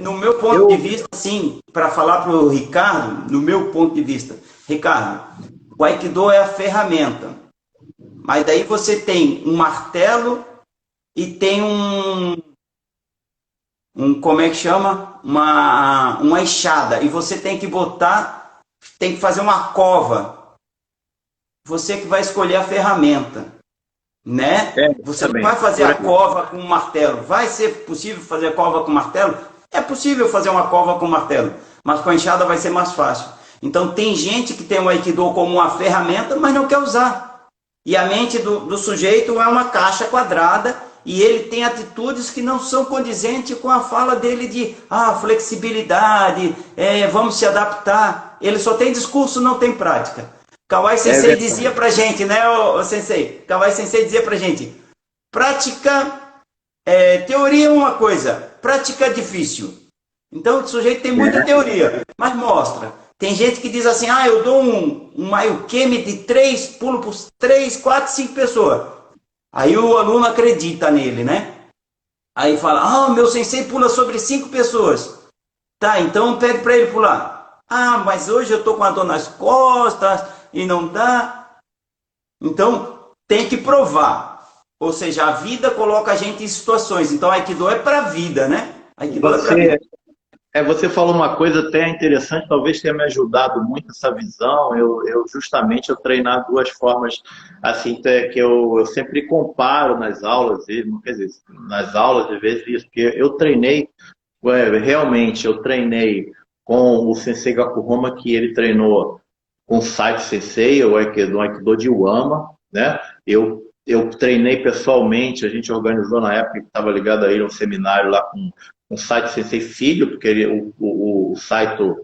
no meu ponto de vista, sim, para falar para o Ricardo, no meu ponto de vista, Ricardo, o Aikido é a ferramenta. Mas daí você tem um martelo e tem como é que chama? Uma enxada. E você tem que botar, tem que fazer uma cova. Você que vai escolher a ferramenta, né? Você não vai fazer a cova com um martelo. Vai ser possível fazer a cova com martelo? É possível fazer uma cova com martelo, mas com a enxada vai ser mais fácil. Então tem gente que tem o Aikido como uma ferramenta, mas não quer usar. E a mente do sujeito é uma caixa quadrada e ele tem atitudes que não são condizentes com a fala dele de flexibilidade, vamos se adaptar. Ele só tem discurso, não tem prática. Kawai Sensei dizia pra gente, né, o Sensei? Kawai Sensei dizia pra gente, prática, teoria é uma coisa, prática é difícil. Então o sujeito tem muita teoria, mas mostra. Tem gente que diz assim, eu dou um Mayukemi de 3, pulo por 3, 4, 5 pessoas. Aí o aluno acredita nele, né? Aí fala, meu sensei pula sobre 5 pessoas. Tá, então pede para ele pular. Mas hoje eu tô com a dor nas costas e não dá. Então tem que provar. Ou seja, a vida coloca a gente em situações. Então Aikido é para a vida, né? Aikido é para vida. Você falou uma coisa até interessante, talvez tenha me ajudado muito essa visão. Eu justamente treinar duas formas assim que eu sempre comparo nas aulas, quer dizer, nas aulas às vezes isso, porque eu treinei realmente, eu treinei com o Sensei Gakuhama, que ele treinou com o Saito Sensei, o Aikido de Uama, né? Eu treinei pessoalmente, a gente organizou na época que estava ligado a ele um seminário lá com um Saito Sensei filho, porque o Saito,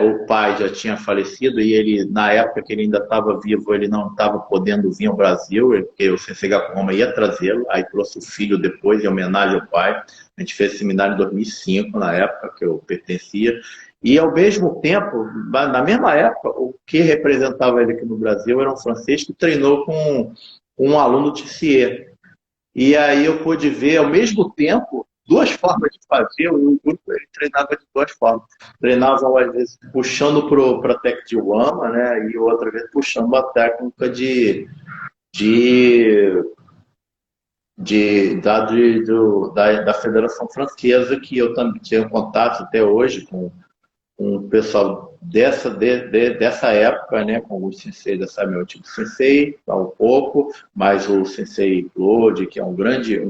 o pai já tinha falecido e ele, na época que ele ainda estava vivo, ele não estava podendo vir ao Brasil, porque o Sensei Gakuhama ia trazê-lo, aí trouxe o filho depois, em homenagem ao pai. A gente fez esse seminário em 2005, na época que eu pertencia. E, ao mesmo tempo, na mesma época, o que representava ele aqui no Brasil era um francês que treinou com um aluno Tissier. E aí eu pude ver, ao mesmo tempo, duas formas de fazer. O grupo ele treinava de duas formas. Treinava, às vezes, puxando para a técnica de Wama, né? E outra vez puxando a técnica da Federação Francesa, que eu também tinha contato até hoje com o pessoal dessa época, né, com o sensei da meu antigo sensei, um pouco, mas o sensei Claude, que é um grande,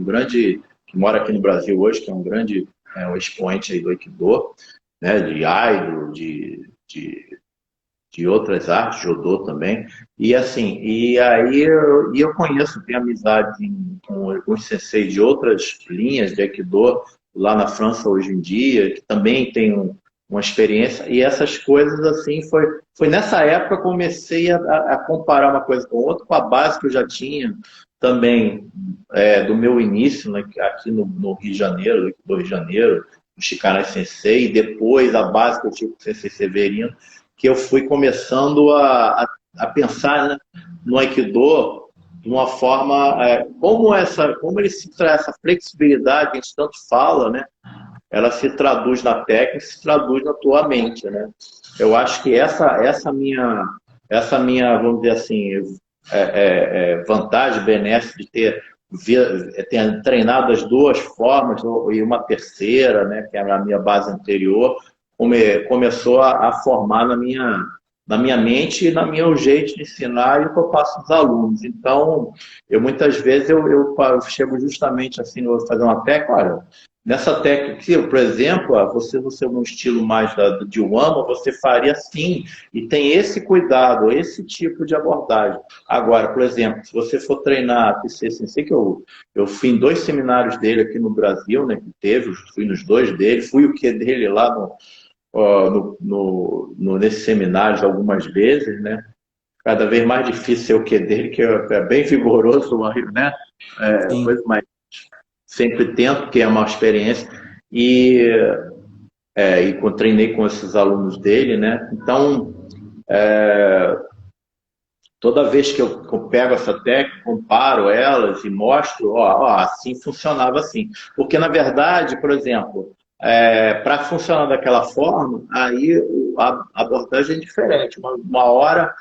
que mora aqui no Brasil hoje, que é um grande um expoente aí do Aikido, né, de Aido, de outras artes, Judô também, e assim, e aí eu conheço, tenho amizade com os senseis de outras linhas de Aikido lá na França hoje em dia, que também tem uma experiência, e essas coisas assim, foi nessa época que eu comecei a comparar uma coisa com outra, com a base que eu já tinha também do meu início, né, aqui no Rio de Janeiro, do Rio de Janeiro, no Shikanai Sensei, e depois a base que eu tive com o Sensei Severino, que eu fui começando a pensar, né, no Aikido de uma forma, como ele se traz, essa flexibilidade que a gente tanto fala, né, ela se traduz na técnica, se traduz na tua mente, né? Eu acho que essa minha, vamos dizer assim, vantagem benéfica de ter treinado as duas formas e uma terceira, né, que era a minha base anterior, começou a formar na minha mente e no meu jeito de ensinar e o que eu passo aos alunos. Então, muitas vezes eu chego justamente assim, eu vou fazer uma técnica, olha, nessa técnica aqui, por exemplo, você no seu estilo mais de Wama, você faria assim, e tem esse cuidado, esse tipo de abordagem. Agora, por exemplo, se você for treinar PC Sensei, que eu fui em 2 seminários dele aqui no Brasil, né, que teve, fui nos 2 dele, fui o que dele lá nesse seminário algumas vezes, né? Cada vez mais difícil ser o que dele, que é bem vigoroso, né? Coisa mais sempre tento, porque é uma experiência, e treinei com esses alunos dele, né? Então, Toda vez que eu pego essa técnica, comparo elas e mostro, assim funcionava assim. Porque, na verdade, por exemplo, para funcionar daquela forma, aí a abordagem é diferente. Uma hora,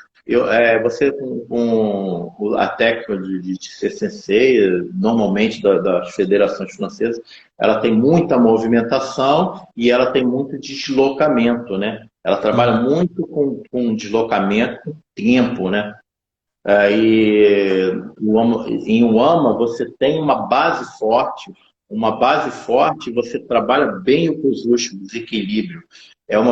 você com a técnica de ser sensei, normalmente das federações francesas, ela tem muita movimentação e ela tem muito deslocamento, né? Ela trabalha muito com deslocamento, com tempo, né? Em Uama você tem uma base forte, você trabalha bem o Kuzushi, o desequilíbrio.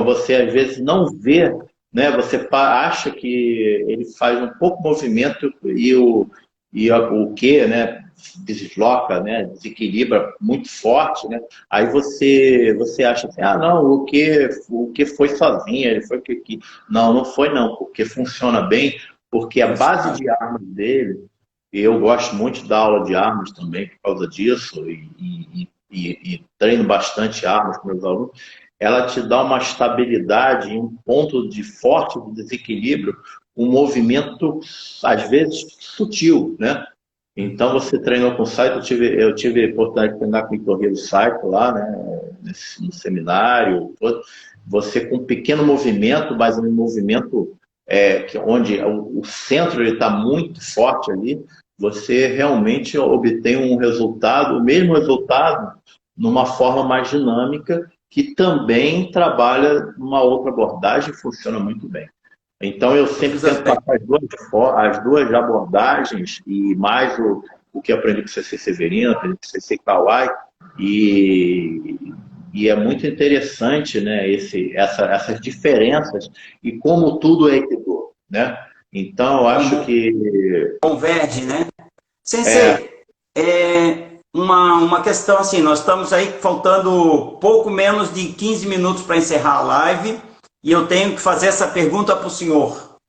Você às vezes não vê, né? Você acha que ele faz um pouco movimento o que, né? Desloca, né? Desequilibra muito forte, né? Aí você acha assim, não, o que foi sozinho, ele foi que não, não foi não, porque funciona bem. Porque a base de armas dele, e eu gosto muito da aula de armas também por causa disso, e treino bastante armas com meus alunos, ela te dá uma estabilidade e um ponto de forte desequilíbrio, um movimento, às vezes, sutil, né? Então, você treinou com Saito, eu tive a oportunidade de treinar com o Torrido Saito lá, né, no seminário, você com um pequeno movimento, mas um movimento onde o centro está muito forte ali, você realmente obtém um resultado, o mesmo resultado, numa forma mais dinâmica, que também trabalha numa outra abordagem e funciona muito bem. Então, eu sempre tento passar as duas abordagens e mais o que aprendi com o CC Severino, aprendi com o CC Kawai, e é muito interessante, né, essas diferenças e como tudo é Aikido, né? Então, eu acho que... Converge, né? Sensei, uma questão assim, nós estamos aí faltando pouco menos de 15 minutos para encerrar a live e eu tenho que fazer essa pergunta para o senhor.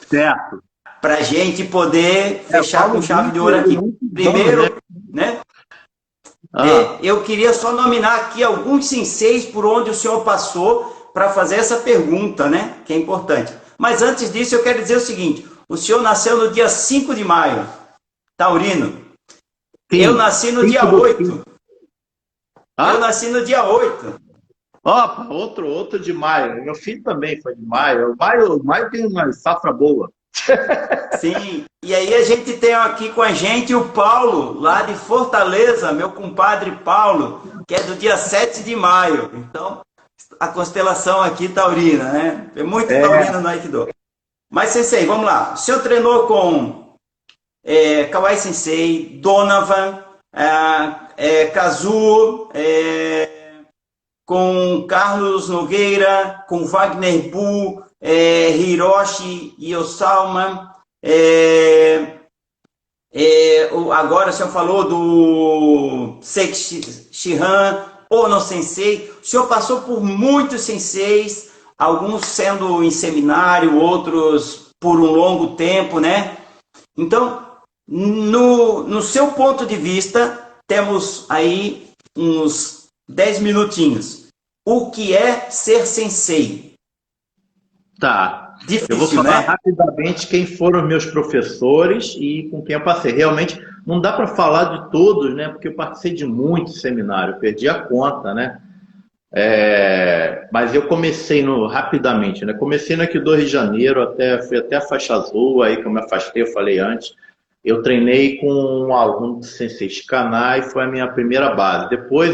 Certo. Para a gente poder fechar com chave de ouro aqui. Primeiro, né? Eu queria só nominar aqui alguns senseis por onde o senhor passou para fazer essa pergunta, né? Que é importante. Mas antes disso, eu quero dizer o seguinte: o senhor nasceu no dia 5 de maio, taurino. Sim, eu nasci no dia 8. Eu nasci no dia 8. Opa, outro de maio. Meu filho também foi de maio. Maio tem uma safra boa. Sim, e aí a gente tem aqui com a gente o Paulo, lá de Fortaleza, meu compadre Paulo, que é do dia 7 de maio. Então, a constelação aqui taurina, né? É muito taurina no Aikido. Mas, Sensei, vamos lá. O senhor treinou com Kawai Sensei, Donovan, Kazuo, com Carlos Nogueira, com Wagner Bu, Hiroshi Yosalman, agora o senhor falou do Seki Shihan, Ono Sensei. O senhor passou por muitos senseis, alguns sendo em seminário, outros por um longo tempo, né? Então, no seu ponto de vista, temos aí uns 10 minutinhos. O que é ser sensei? Tá. Difícil, eu vou falar, né? Rapidamente quem foram meus professores e com quem eu passei. Realmente, não dá para falar de todos, né? Porque eu participei de muitos seminários, perdi a conta, né? Mas eu comecei rapidamente, né? Comecei no Aikido Rio de Janeiro, fui até a faixa azul, aí que eu me afastei, eu falei antes. Eu treinei com um aluno do Sensei Shikanai, foi a minha primeira base. Depois,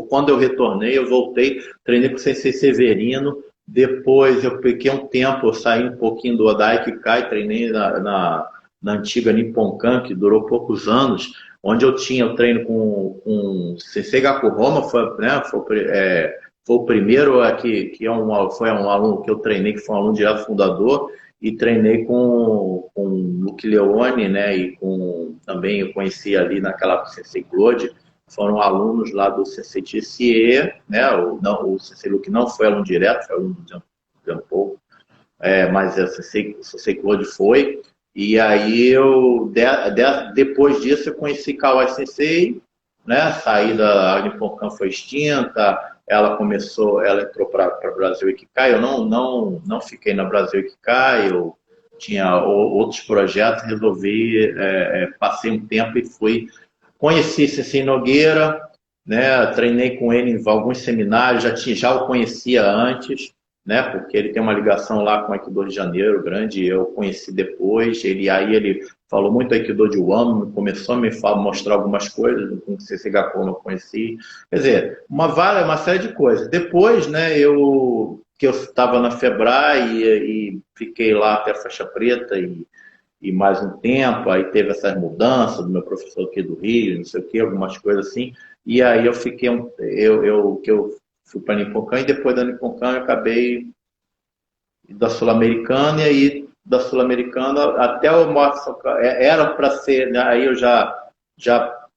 quando eu retornei, eu voltei, treinei com o Sensei Severino. Depois, eu fiquei um tempo, eu saí um pouquinho do Odai Kikai, treinei na antiga Nipponkan, que durou poucos anos, onde eu tinha o treino com o Sensei Gakuhoma, foi o primeiro foi um aluno que eu treinei, que foi um aluno direto fundador, e treinei com o Luke Leone, né, e também eu conheci ali naquela Sensei Claude, foram alunos lá do Sensei Tissier, né, o Sensei Luke não foi aluno direto, foi aluno de um pouco, mas o Sensei Claude foi, e aí depois disso eu conheci Kawai Sensei, né, saí da Nipponkan foi extinta, ela entrou para Brasil Ikikai. Eu não fiquei na Brasil Ikikai, eu tinha outros projetos, resolvi, passei um tempo e fui, conheci Sensei Nogueira, né, treinei com ele em alguns seminários, já o conhecia antes, né, porque ele tem uma ligação lá com o Aikido de Janeiro grande, eu conheci depois, ele falou muito Aikido de Wamo, começou a me mostrar algumas coisas, com o Sensei Gakko eu não conheci, quer dizer, uma série de coisas. Depois, né, que eu estava na Febrai e fiquei lá até a faixa preta e mais um tempo, aí teve essas mudanças do meu professor aqui do Rio, não sei o que, algumas coisas assim, e aí eu fiquei, eu fui para a Nipponkan, e depois da Nipponkan eu acabei da Sul-Americana, e aí da Sul-Americana até o Morton, era para ser, né, aí eu já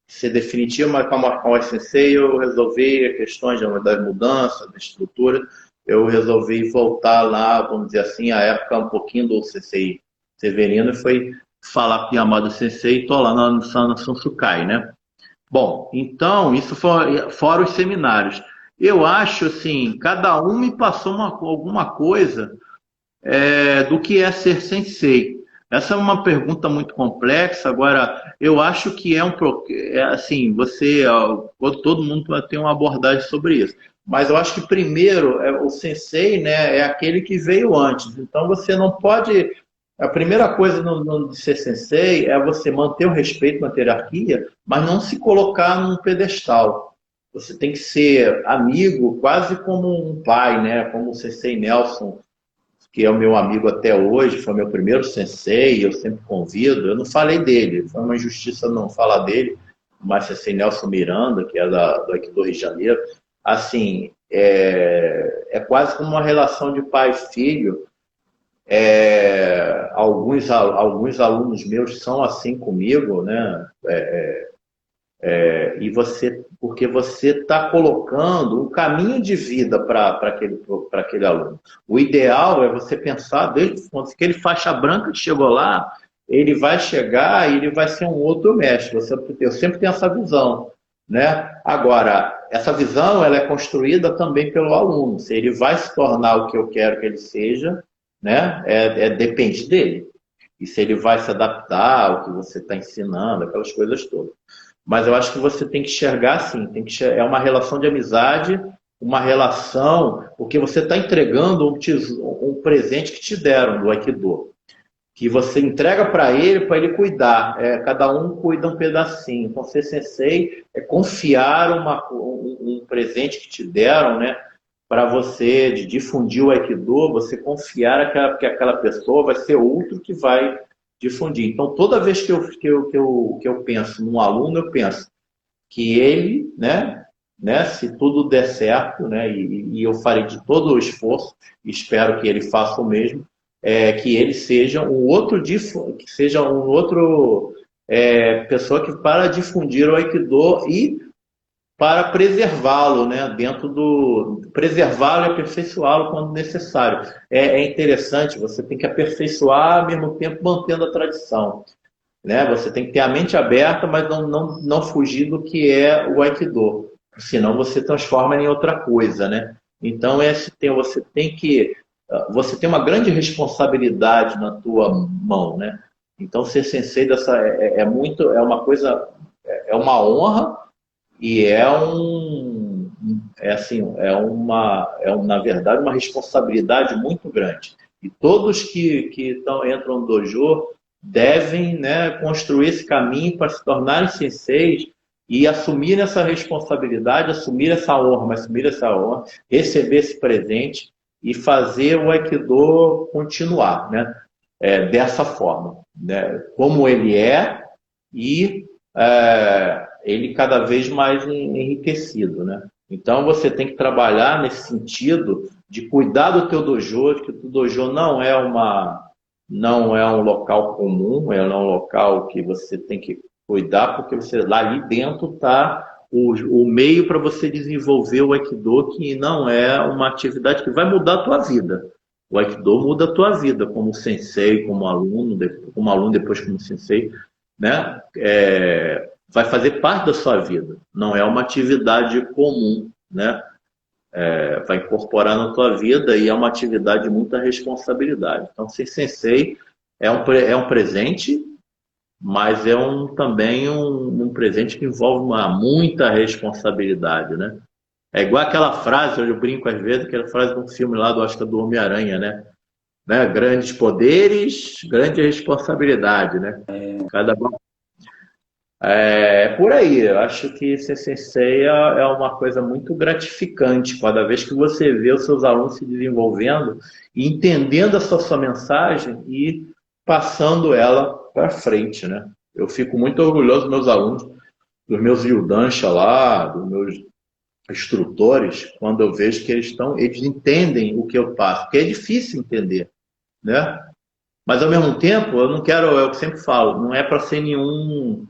ser definitivo, mas para marcar o Sensei eu resolvi questões das mudanças, da estrutura, eu resolvi voltar lá, vamos dizer assim, a época um pouquinho do Sensei Severino, e foi falar com o Yamada Sensei, e estou lá no Sansukai, né? Bom, então, isso fora os seminários. Eu acho, assim, cada um me passou alguma coisa do que é ser sensei. Essa é uma pergunta muito complexa. Agora, eu acho que assim, todo mundo tem uma abordagem sobre isso. Mas eu acho que primeiro, o sensei, né, é aquele que veio antes. Então, você não pode... A primeira coisa de ser sensei é você manter o respeito, manter a hierarquia, mas não se colocar num pedestal. Você tem que ser amigo, quase como um pai, né? Como o sensei Nelson, que é o meu amigo até hoje, foi meu primeiro sensei, eu sempre convido. Eu não falei dele, foi uma injustiça não falar dele, mas sensei Nelson Miranda, que é do Aikido Rio de Janeiro, assim, é quase como uma relação de pai e filho. Alguns alunos meus são assim comigo, né? Porque você está colocando um caminho de vida para aquele aluno. O ideal é você pensar, desde que ele faixa branca que chegou lá, ele vai chegar e ele vai ser um outro mestre. Eu sempre tenho essa visão, né? Agora, essa visão ela é construída também pelo aluno. Se ele vai se tornar o que eu quero que ele seja, né? Depende dele. E se ele vai se adaptar ao que você está ensinando, aquelas coisas todas. Mas eu acho que você tem que enxergar assim, é uma relação de amizade, uma relação, porque você está entregando um presente que te deram do Aikido, que você entrega para ele cuidar. Cada um cuida um pedacinho. Então, ser sensei é confiar um presente que te deram, né? Para você de difundir o Aikido, você confiar que aquela pessoa vai ser outro que vai difundir. Então, toda vez que eu penso num aluno, eu penso que ele, né, se tudo der certo, né, e eu farei de todo o esforço, espero que ele faça o mesmo, que ele seja pessoa que para difundir o Aikido e para preservá-lo, né, preservá-lo e aperfeiçoá-lo quando necessário. É interessante, você tem que aperfeiçoar ao mesmo tempo mantendo a tradição, né? Você tem que ter a mente aberta, mas não fugir do que é o Aikido, senão você transforma em outra coisa, né? Então você tem uma grande responsabilidade na tua mão, né? Então ser sensei é uma coisa, é uma honra. E na verdade, uma responsabilidade muito grande. E todos que entram no dojo devem, né, construir esse caminho para se tornarem senseis e assumir essa responsabilidade, assumir essa honra, receber esse presente e fazer o Aikido continuar, né, dessa forma, né, como ele e ele cada vez mais enriquecido, né? Então você tem que trabalhar nesse sentido de cuidar do teu dojo, que o teu dojo não é um local comum, é um local que você tem que cuidar, porque lá ali dentro está o meio para você desenvolver o Aikido, que não é uma atividade que vai mudar a tua vida. O Aikido muda a tua vida, como sensei, como aluno depois como sensei, né? Vai fazer parte da sua vida. Não é uma atividade comum, né? vai incorporar na tua vida e é uma atividade de muita responsabilidade. Então, ser sensei é um presente, mas é também um presente que envolve muita responsabilidade, né? É igual aquela frase, eu brinco às vezes, aquela frase de um filme lá do, acho que é do Homem-Aranha, né? Grandes poderes, grande responsabilidade, né? Cada por aí, eu acho que ser sensei é uma coisa muito gratificante, cada vez que você vê os seus alunos se desenvolvendo e entendendo a sua mensagem e passando ela para frente, né? Eu fico muito orgulhoso dos meus alunos, dos meus Yudansha lá, dos meus instrutores, quando eu vejo que eles entendem o que eu passo, porque é difícil entender, né? Mas ao mesmo tempo, eu não quero, eu sempre falo, não é para ser nenhum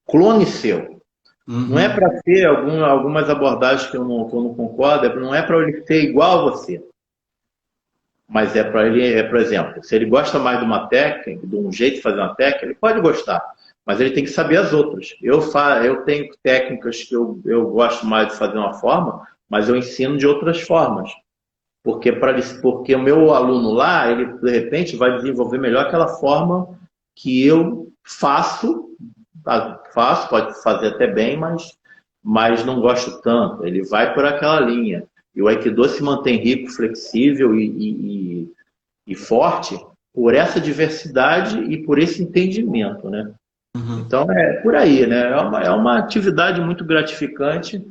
clone seu. Não é para ter algumas abordagens que eu não concordo, não é para ele ser igual a você. Mas é para ele, por exemplo, se ele gosta mais de uma técnica, de um jeito de fazer uma técnica, ele pode gostar, mas ele tem que saber as outras. Eu tenho técnicas que eu gosto mais de fazer uma forma, mas eu ensino de outras formas. Porque o meu aluno lá, ele de repente vai desenvolver melhor aquela forma que eu faço, pode fazer até bem, mas não gosto tanto. Ele vai por aquela linha. E o Aikido se mantém rico, flexível e forte por essa diversidade e por esse entendimento, né? Então é por aí, né? É uma atividade muito gratificante,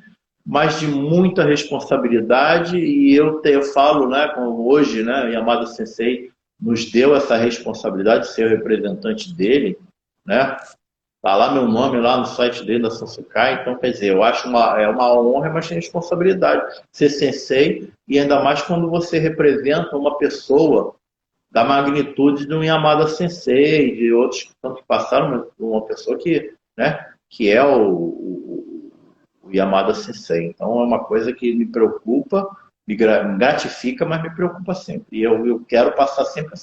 mas de muita responsabilidade. E eu falo, né, como hoje, né, Yamada Sensei nos deu essa responsabilidade de ser o representante dele, né? Tá lá meu nome lá no site dele, da Sansukai. Então, quer dizer, eu acho uma honra, mas tem responsabilidade ser sensei, e ainda mais quando você representa uma pessoa da magnitude de um Yamada Sensei, de outros que tanto passaram, mas uma pessoa que, né, que é o Yamada Sensei. Então, é uma coisa que me preocupa, me gratifica, mas me preocupa sempre. E eu quero passar sempre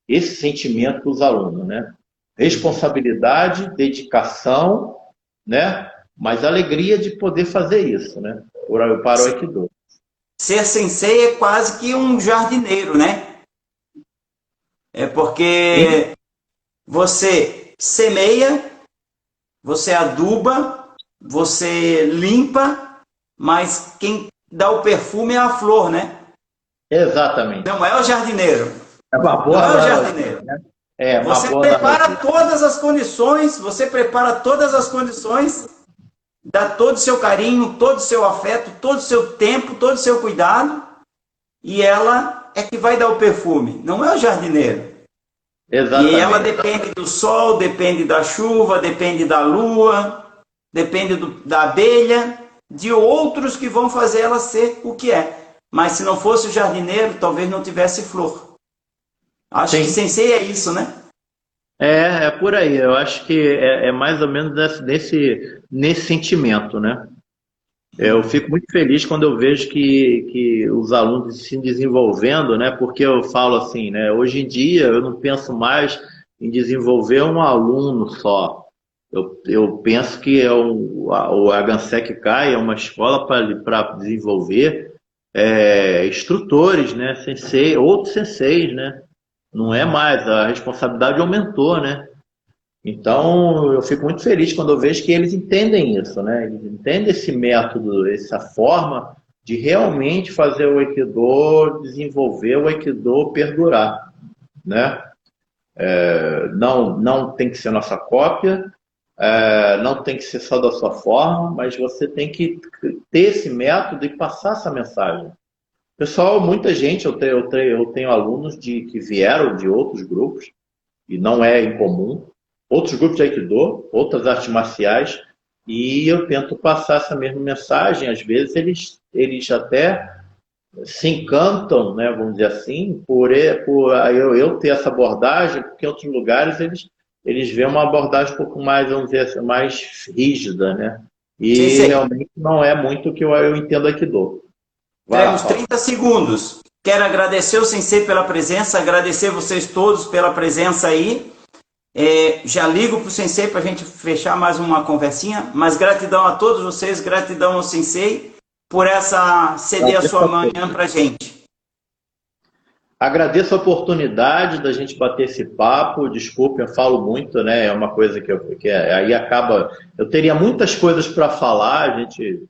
esse sentimento para os alunos, né? Responsabilidade, dedicação, né? Mas alegria de poder fazer isso, né? Para o Aikido. Ser sensei é quase que um jardineiro, né? É porque você semeia, você aduba, você limpa, mas quem dá o perfume é a flor, né? Exatamente. Não é o jardineiro. É uma boa não é o jardineiro. Né? Você prepara todas as condições, dá todo o seu carinho, todo o seu afeto, todo o seu tempo, todo o seu cuidado, e ela é que vai dar o perfume, não é o jardineiro. Exatamente. E ela depende do sol, depende da chuva, depende da lua, depende da abelha, de outros que vão fazer ela ser o que é. Mas se não fosse o jardineiro, talvez não tivesse flor. Acho que sensei é isso, né? É por aí. Eu acho que é mais ou menos nesse sentimento, né? Eu fico muito feliz quando eu vejo que os alunos se desenvolvendo, né? Porque eu falo assim, né? Hoje em dia eu não penso mais em desenvolver um aluno só. Eu penso que o Agansek Kai é uma escola para desenvolver instrutores, né? Outros senseis, né? Não é mais, a responsabilidade aumentou, né? Então, eu fico muito feliz quando eu vejo que eles entendem isso, né? Eles entendem esse método, essa forma de realmente fazer o Aikido, desenvolver o Aikido perdurar, né? Não tem que ser nossa cópia, não tem que ser só da sua forma, mas você tem que ter esse método e passar essa mensagem. Pessoal, muita gente, eu tenho alunos que vieram de outros grupos, e não é incomum, outros grupos de Aikido, outras artes marciais, e eu tento passar essa mesma mensagem. Às vezes eles até se encantam, né, vamos dizer assim, por eu ter essa abordagem, porque em outros lugares eles veem uma abordagem um pouco mais, vamos dizer assim, mais rígida, né? E sim. Realmente não é muito o que eu entendo Aikido. Temos 30 segundos. Quero agradecer o Sensei pela presença, agradecer vocês todos pela presença aí. Já ligo para o Sensei para a gente fechar mais uma conversinha, mas gratidão a todos vocês, gratidão ao Sensei. por essa ceder a sua manhã para a gente. Agradeço a oportunidade da gente bater esse papo. Desculpe, eu falo muito, né? É uma coisa que aí acaba. Eu teria muitas coisas para falar, a gente,